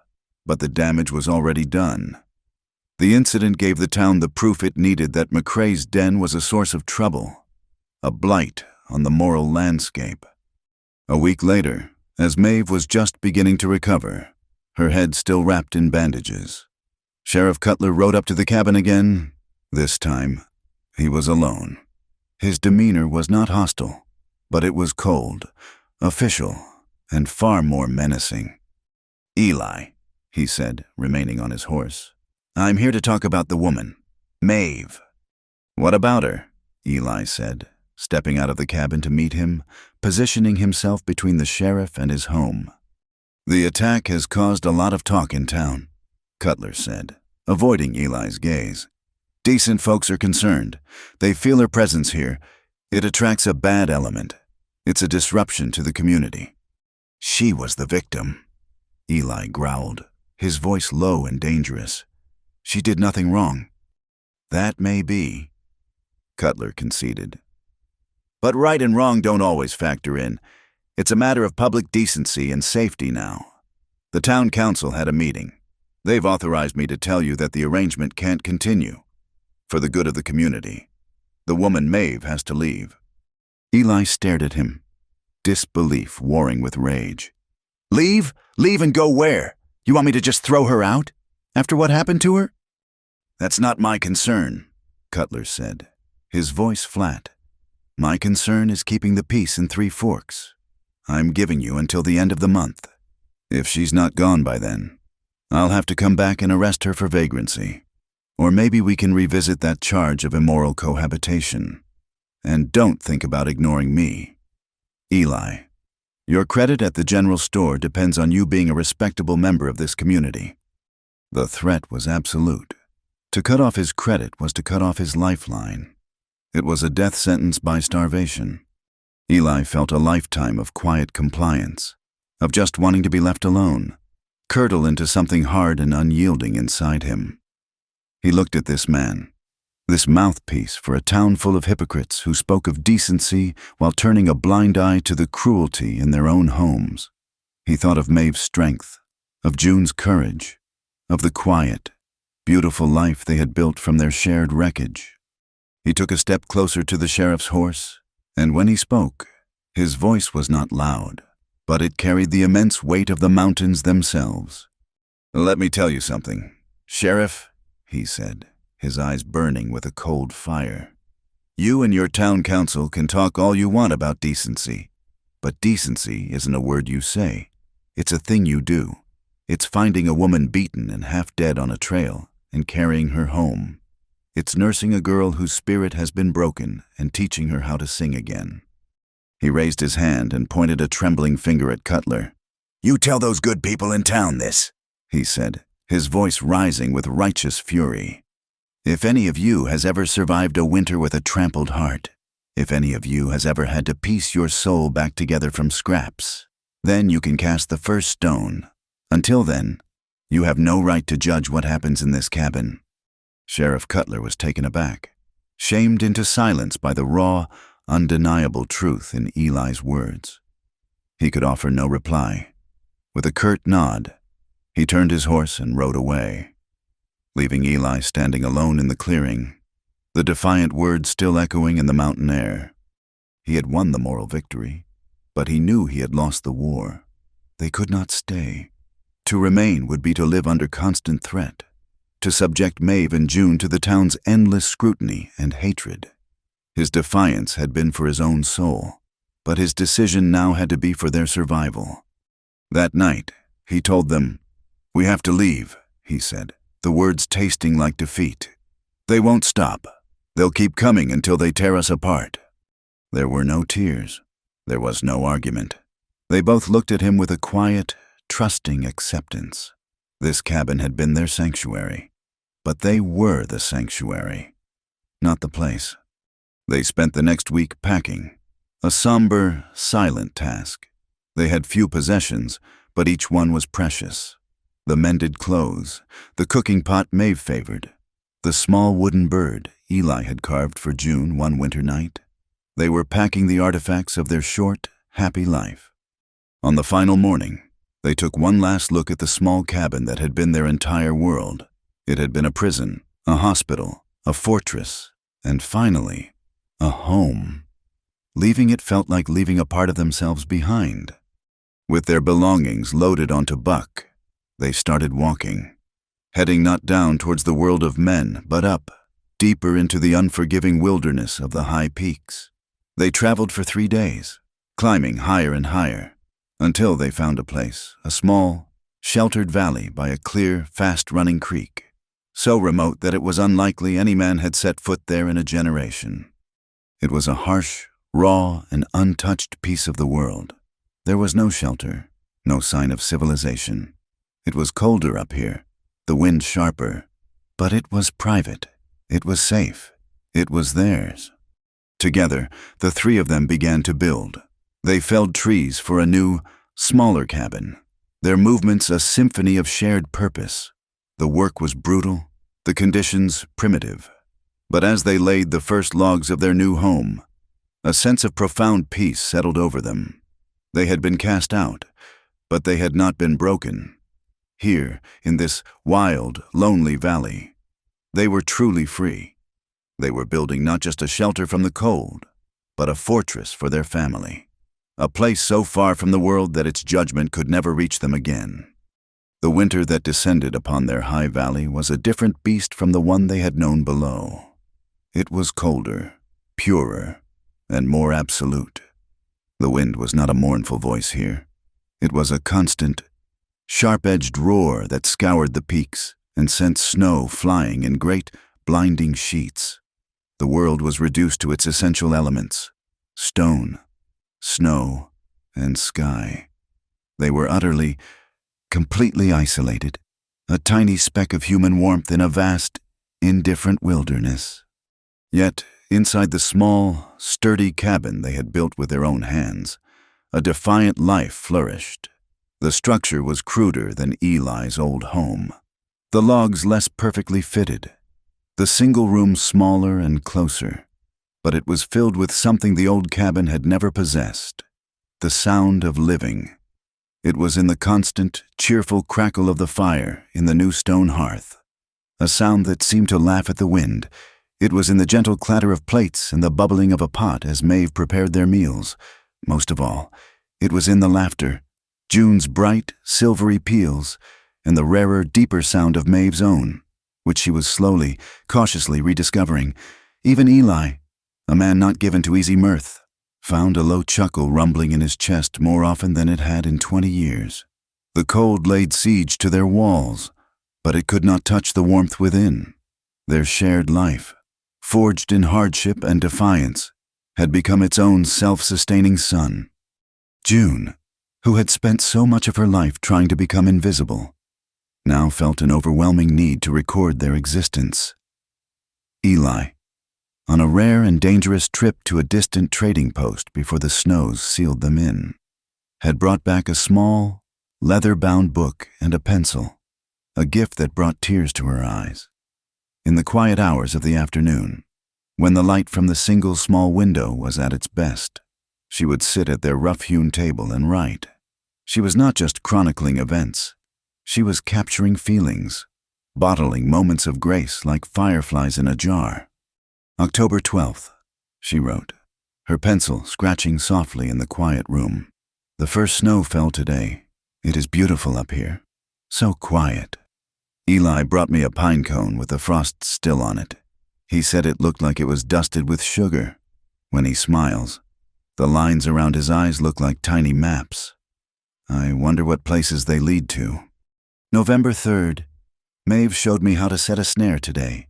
but the damage was already done. The incident gave the town the proof it needed that McCrae's den was a source of trouble, a blight on the moral landscape. A week later, as Maeve was just beginning to recover, her head still wrapped in bandages, Sheriff Cutler rode up to the cabin again. This time, he was alone. His demeanor was not hostile, but it was cold, official, and far more menacing. "Eli," he said, remaining on his horse, "I'm here to talk about the woman, Maeve." "What about her?" Eli said, stepping out of the cabin to meet him, positioning himself between the sheriff and his home. "The attack has caused a lot of talk in town," Cutler said, avoiding Eli's gaze. "Decent folks are concerned. They feel her presence here. It attracts a bad element. It's a disruption to the community." "She was the victim," Eli growled, his voice low and dangerous. "She did nothing wrong." "That may be," Cutler conceded. "But right and wrong don't always factor in. It's a matter of public decency and safety now. The town council had a meeting. They've authorized me to tell you that the arrangement can't continue. For the good of the community, the woman Maeve has to leave." Eli stared at him, disbelief warring with rage. "Leave? Leave and go where? You want me to just throw her out? After what happened to her?" "That's not my concern," Cutler said, his voice flat. "My concern is keeping the peace in Three Forks. I'm giving you until the end of the month. If she's not gone by then, I'll have to come back and arrest her for vagrancy. Or maybe we can revisit that charge of immoral cohabitation. And don't think about ignoring me. Eli, your credit at the general store depends on you being a respectable member of this community." The threat was absolute. To cut off his credit was to cut off his lifeline. It was a death sentence by starvation. Eli felt a lifetime of quiet compliance, of just wanting to be left alone, curdle into something hard and unyielding inside him. He looked at this man, this mouthpiece for a town full of hypocrites who spoke of decency while turning a blind eye to the cruelty in their own homes. He thought of Maeve's strength, of June's courage, of the quiet, beautiful life they had built from their shared wreckage. He took a step closer to the sheriff's horse, and when he spoke, his voice was not loud, but it carried the immense weight of the mountains themselves. "Let me tell you something, Sheriff," he said, his eyes burning with a cold fire. "You and your town council can talk all you want about decency, but decency isn't a word you say. It's a thing you do. It's finding a woman beaten and half dead on a trail and carrying her home. It's nursing a girl whose spirit has been broken and teaching her how to sing again." He raised his hand and pointed a trembling finger at Cutler. "You tell those good people in town this," he said, his voice rising with righteous fury. "If any of you has ever survived a winter with a trampled heart, if any of you has ever had to piece your soul back together from scraps, then you can cast the first stone. Until then, you have no right to judge what happens in this cabin." Sheriff Cutler was taken aback, shamed into silence by the raw, undeniable truth in Eli's words. He could offer no reply. With a curt nod, he turned his horse and rode away, leaving Eli standing alone in the clearing, the defiant words still echoing in the mountain air. He had won the moral victory, but he knew he had lost the war. They could not stay. To remain would be to live under constant threat, to subject Maeve and June to the town's endless scrutiny and hatred. His defiance had been for his own soul, but his decision now had to be for their survival. That night, he told them, "We have to leave," he said, the words tasting like defeat. "They won't stop. They'll keep coming until they tear us apart." There were no tears. There was no argument. They both looked at him with a quiet, trusting acceptance. This cabin had been their sanctuary, but they were the sanctuary, not the place. They spent the next week packing, a somber, silent task. They had few possessions, but each one was precious. The mended clothes, the cooking pot Maeve favored, the small wooden bird Eli had carved for June one winter night. They were packing the artifacts of their short, happy life. On the final morning, they took one last look at the small cabin that had been their entire world. It had been a prison, a hospital, a fortress, and finally, a home. Leaving it felt like leaving a part of themselves behind. With their belongings loaded onto Buck, they started walking, heading not down towards the world of men, but up, deeper into the unforgiving wilderness of the high peaks. They traveled for 3 days, climbing higher and higher, until they found a place, a small, sheltered valley by a clear, fast-running creek, so remote that it was unlikely any man had set foot there in a generation. It was a harsh, raw, and untouched piece of the world. There was no shelter, no sign of civilization. It was colder up here, the wind sharper, but it was private. It was safe. It was theirs. Together, the 3 of them began to build. They felled trees for a new, smaller cabin, their movements a symphony of shared purpose. The work was brutal, the conditions primitive. But as they laid the first logs of their new home, a sense of profound peace settled over them. They had been cast out, but they had not been broken. Here, in this wild, lonely valley, they were truly free. They were building not just a shelter from the cold, but a fortress for their family, a place so far from the world that its judgment could never reach them again. The winter that descended upon their high valley was a different beast from the one they had known below. It was colder, purer, and more absolute. The wind was not a mournful voice here. It was a constant, sharp-edged roar that scoured the peaks and sent snow flying in great, blinding sheets. The world was reduced to its essential elements: stone, snow, and sky. They were utterly, completely isolated, a tiny speck of human warmth in a vast, indifferent wilderness. Yet, inside the small, sturdy cabin they had built with their own hands, a defiant life flourished. The structure was cruder than Eli's old home, the logs less perfectly fitted, the single room smaller and closer, but it was filled with something the old cabin had never possessed: the sound of living. It was in the constant, cheerful crackle of the fire in the new stone hearth, a sound that seemed to laugh at the wind. It was in the gentle clatter of plates and the bubbling of a pot as Maeve prepared their meals. Most of all, it was in the laughter, June's bright, silvery peals, and the rarer, deeper sound of Maeve's own, which she was slowly, cautiously rediscovering. Even Eli, a man not given to easy mirth, found a low chuckle rumbling in his chest more often than it had in 20 years. The cold laid siege to their walls, but it could not touch the warmth within. Their shared life, forged in hardship and defiance, had become its own self-sustaining sun. June, who had spent so much of her life trying to become invisible, now felt an overwhelming need to record their existence. Eli, on a rare and dangerous trip to a distant trading post before the snows sealed them in, had brought back a small, leather-bound book and a pencil, a gift that brought tears to her eyes. In the quiet hours of the afternoon, when the light from the single small window was at its best, she would sit at their rough-hewn table and write. She was not just chronicling events. She was capturing feelings, bottling moments of grace like fireflies in a jar. October 12th, she wrote, her pencil scratching softly in the quiet room. The first snow fell today. It is beautiful up here. So quiet. Eli brought me a pine cone with the frost still on it. He said it looked like it was dusted with sugar. When he smiles, the lines around his eyes look like tiny maps. I wonder what places they lead to. November 3rd. Maeve showed me how to set a snare today.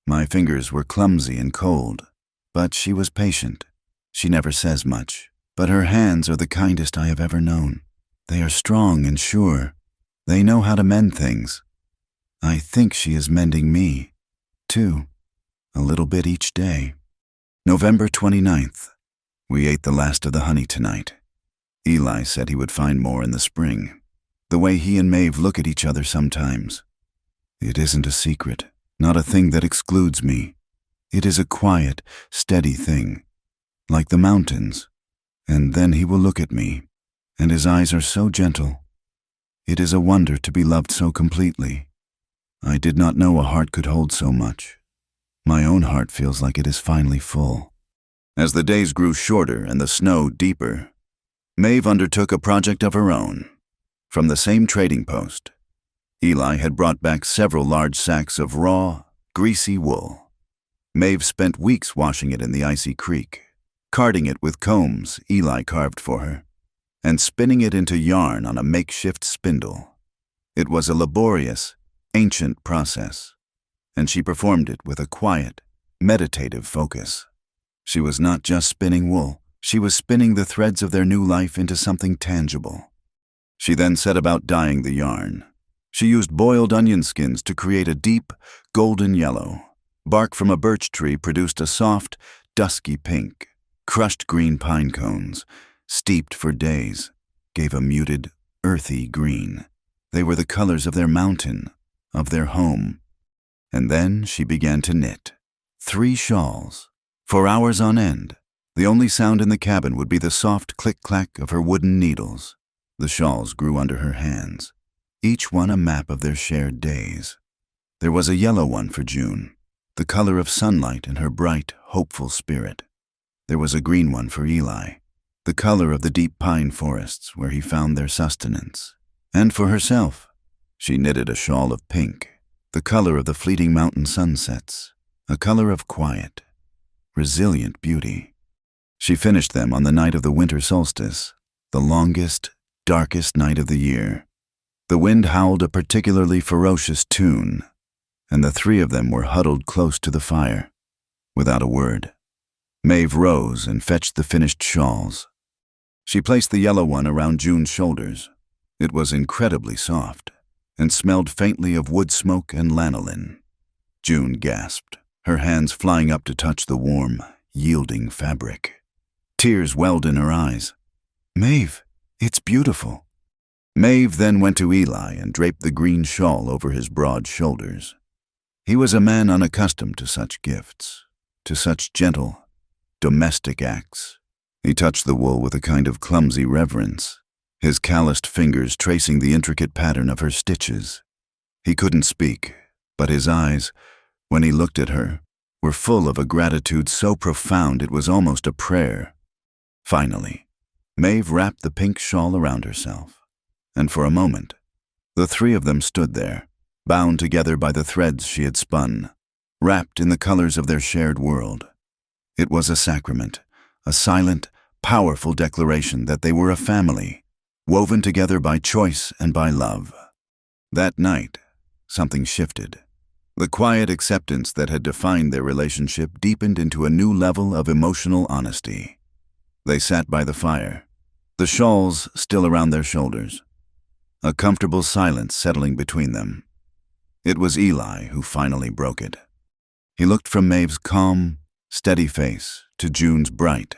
My fingers were clumsy and cold, but she was patient. She never says much, but her hands are the kindest I have ever known. They are strong and sure. They know how to mend things. I think she is mending me, too, a little bit each day. November 29th. We ate the last of the honey tonight. Eli said he would find more in the spring. The way he and Maeve look at each other sometimes. It isn't a secret, not a thing that excludes me. It is a quiet, steady thing. like the mountains, and then he will look at me, and his eyes are so gentle. It is a wonder to be loved so completely. I did not know a heart could hold so much. My own heart feels like it is finally full. As the days grew shorter and the snow deeper, Maeve undertook a project of her own. From the same trading post, Eli had brought back several large sacks of raw, greasy wool. Maeve spent weeks washing it in the icy creek, carding it with combs Eli carved for her, and spinning it into yarn on a makeshift spindle. It was a laborious, ancient process, and she performed it with a quiet, meditative focus. She was not just spinning wool, she was spinning the threads of their new life into something tangible. She then set about dyeing the yarn. She used boiled onion skins to create a deep, golden yellow. Bark from a birch tree produced a soft, dusky pink. Crushed green pine cones, steeped for days, gave a muted, earthy green. They were the colors of their mountain, of their home. And then she began to knit. 3 shawls. For hours on end, the only sound in the cabin would be the soft click-clack of her wooden needles. The shawls grew under her hands, each one a map of their shared days. There was a yellow one for June, the color of sunlight in her bright, hopeful spirit. There was a green one for Eli, the color of the deep pine forests where he found their sustenance. And for herself, she knitted a shawl of pink, the color of the fleeting mountain sunsets, a color of quiet, resilient beauty. She finished them on the night of the winter solstice, the longest, darkest night of the year. The wind howled a particularly ferocious tune, and the 3 of them were huddled close to the fire, without a word. Maeve rose and fetched the finished shawls. She placed the yellow one around June's shoulders. It was incredibly soft, and smelled faintly of wood smoke and lanolin. June gasped, her hands flying up to touch the warm, yielding fabric. Tears welled in her eyes. "Maeve, it's beautiful." Maeve then went to Eli and draped the green shawl over his broad shoulders. He was a man unaccustomed to such gifts, to such gentle, domestic acts. He touched the wool with a kind of clumsy reverence, his calloused fingers tracing the intricate pattern of her stitches. He couldn't speak, but his eyes, when he looked at her, were full of a gratitude so profound it was almost a prayer. Finally, Maeve wrapped the pink shawl around herself, and for a moment, the 3 of them stood there, bound together by the threads she had spun, wrapped in the colors of their shared world. It was a sacrament, a silent, powerful declaration that they were a family, woven together by choice and by love. That night, something shifted. The quiet acceptance that had defined their relationship deepened into a new level of emotional honesty. They sat by the fire, the shawls still around their shoulders, a comfortable silence settling between them. It was Eli who finally broke it. He looked from Maeve's calm, steady face to June's bright,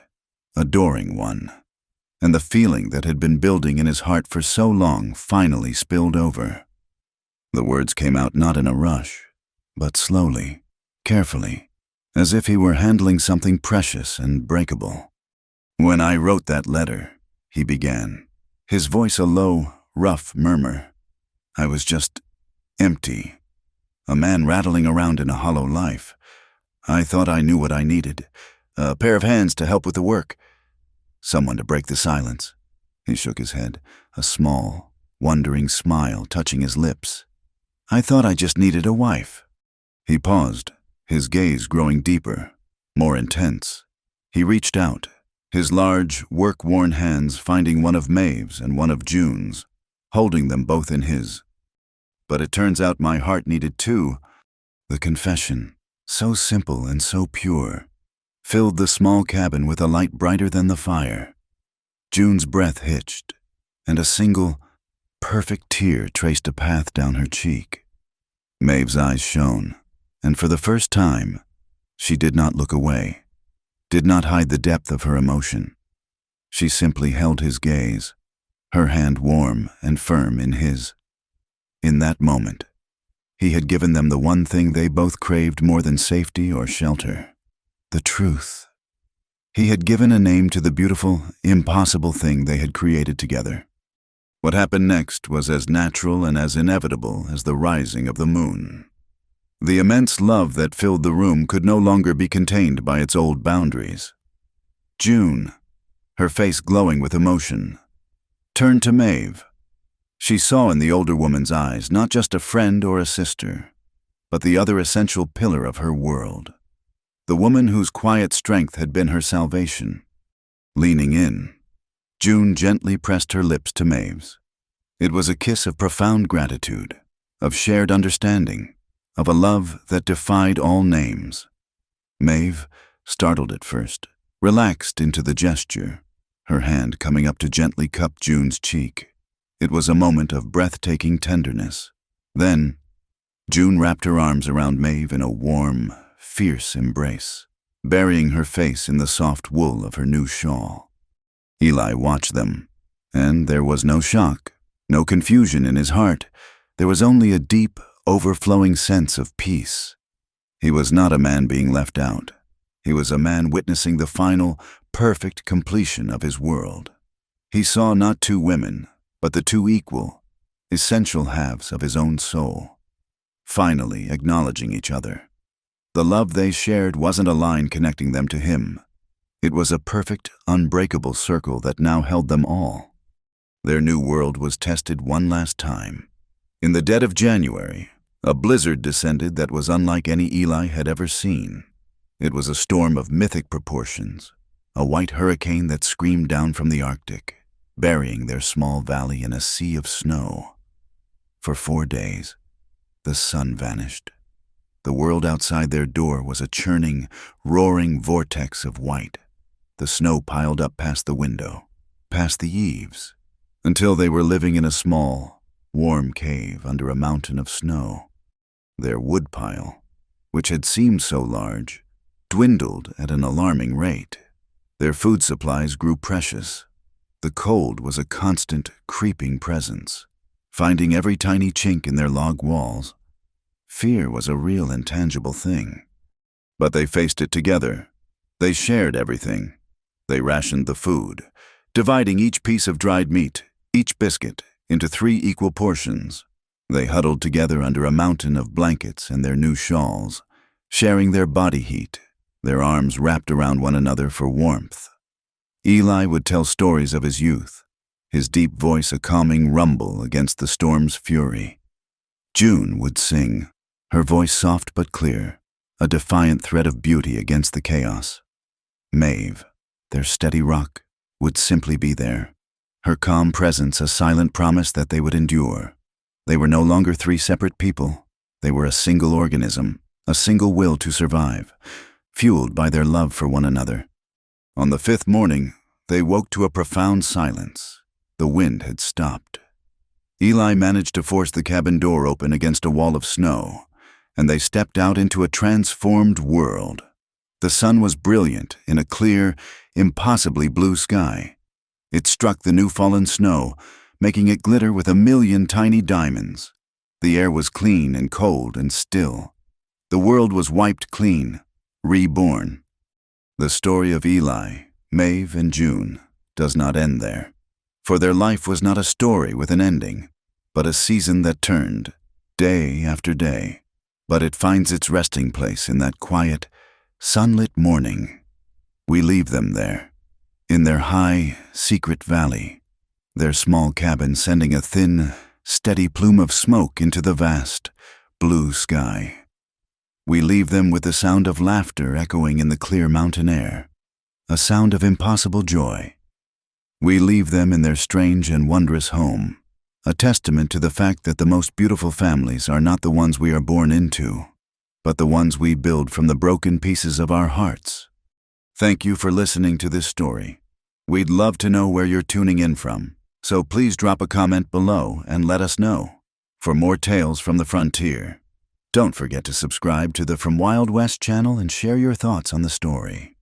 adoring one, and the feeling that had been building in his heart for so long finally spilled over. The words came out not in a rush, but slowly, carefully, as if he were handling something precious and breakable. "When I wrote that letter," he began, his voice a low, rough murmur, "I was just empty, a man rattling around in a hollow life. I thought I knew what I needed, a pair of hands to help with the work, someone to break the silence." He shook his head, a small, wondering smile touching his lips. "I thought I just needed a wife." He paused, his gaze growing deeper, more intense. He reached out, his large, work-worn hands finding one of Maeve's and one of June's, holding them both in his. "But it turns out my heart needed 2. The confession, so simple and so pure, filled the small cabin with a light brighter than the fire. June's breath hitched, and a single, perfect tear traced a path down her cheek. Maeve's eyes shone, and for the first time, she did not look away, did not hide the depth of her emotion. She simply held his gaze, her hand warm and firm in his. In that moment, he had given them the one thing they both craved more than safety or shelter: the truth. He had given a name to the beautiful, impossible thing they had created together. What happened next was as natural and as inevitable as the rising of the moon. The immense love that filled the room could no longer be contained by its old boundaries. June, her face glowing with emotion, turned to Maeve. She saw in the older woman's eyes not just a friend or a sister, but the other essential pillar of her world, the woman whose quiet strength had been her salvation. Leaning in, June gently pressed her lips to Maeve's. It was a kiss of profound gratitude, of shared understanding, of a love that defied all names. Maeve, startled at first, relaxed into the gesture, her hand coming up to gently cup June's cheek. It was a moment of breathtaking tenderness. Then, June wrapped her arms around Maeve in a warm, fierce embrace, burying her face in the soft wool of her new shawl. Eli watched them, and there was no shock, no confusion in his heart. There was only a deep, overflowing sense of peace. He was not a man being left out. He was a man witnessing the final, perfect completion of his world. He saw not two women, but the two equal, essential halves of his own soul, finally acknowledging each other. The love they shared wasn't a line connecting them to him. It was a perfect, unbreakable circle that now held them all. Their new world was tested one last time. In the dead of January, a blizzard descended that was unlike any Eli had ever seen. It was a storm of mythic proportions, a white hurricane that screamed down from the Arctic, burying their small valley in a sea of snow. For 4 days, the sun vanished. The world outside their door was a churning, roaring vortex of white. The snow piled up past the window, past the eaves, until they were living in a small, warm cave under a mountain of snow. Their woodpile, which had seemed so large, dwindled at an alarming rate. Their food supplies grew precious. The cold was a constant, creeping presence, finding every tiny chink in their log walls. Fear was a real and tangible thing. But they faced it together. They shared everything. They rationed the food, dividing each piece of dried meat, each biscuit, into 3 equal portions. They huddled together under a mountain of blankets and their new shawls, sharing their body heat, their arms wrapped around one another for warmth. Eli would tell stories of his youth, his deep voice a calming rumble against the storm's fury. June would sing, her voice soft but clear, a defiant thread of beauty against the chaos. Maeve, their steady rock, would simply be there, her calm presence a silent promise that they would endure. They were no longer 3 separate people. They were a single organism, a single will to survive, fueled by their love for one another. On the 5th morning, they woke to a profound silence. The wind had stopped. Eli managed to force the cabin door open against a wall of snow, and they stepped out into a transformed world. The sun was brilliant in a clear, impossibly blue sky. It struck the new-fallen snow, making it glitter with 1,000,000 tiny diamonds. The air was clean and cold and still. The world was wiped clean, reborn. The story of Eli, Maeve, and June does not end there, for their life was not a story with an ending, but a season that turned, day after day. But it finds its resting place in that quiet, sunlit morning. We leave them there, in their high, secret valley, their small cabin sending a thin, steady plume of smoke into the vast, blue sky. We leave them with the sound of laughter echoing in the clear mountain air, a sound of impossible joy. We leave them in their strange and wondrous home, a testament to the fact that the most beautiful families are not the ones we are born into, but the ones we build from the broken pieces of our hearts. Thank you for listening to this story. We'd love to know where you're tuning in from, so please drop a comment below and let us know. For more tales from the frontier, don't forget to subscribe to the From Wild West channel and share your thoughts on the story.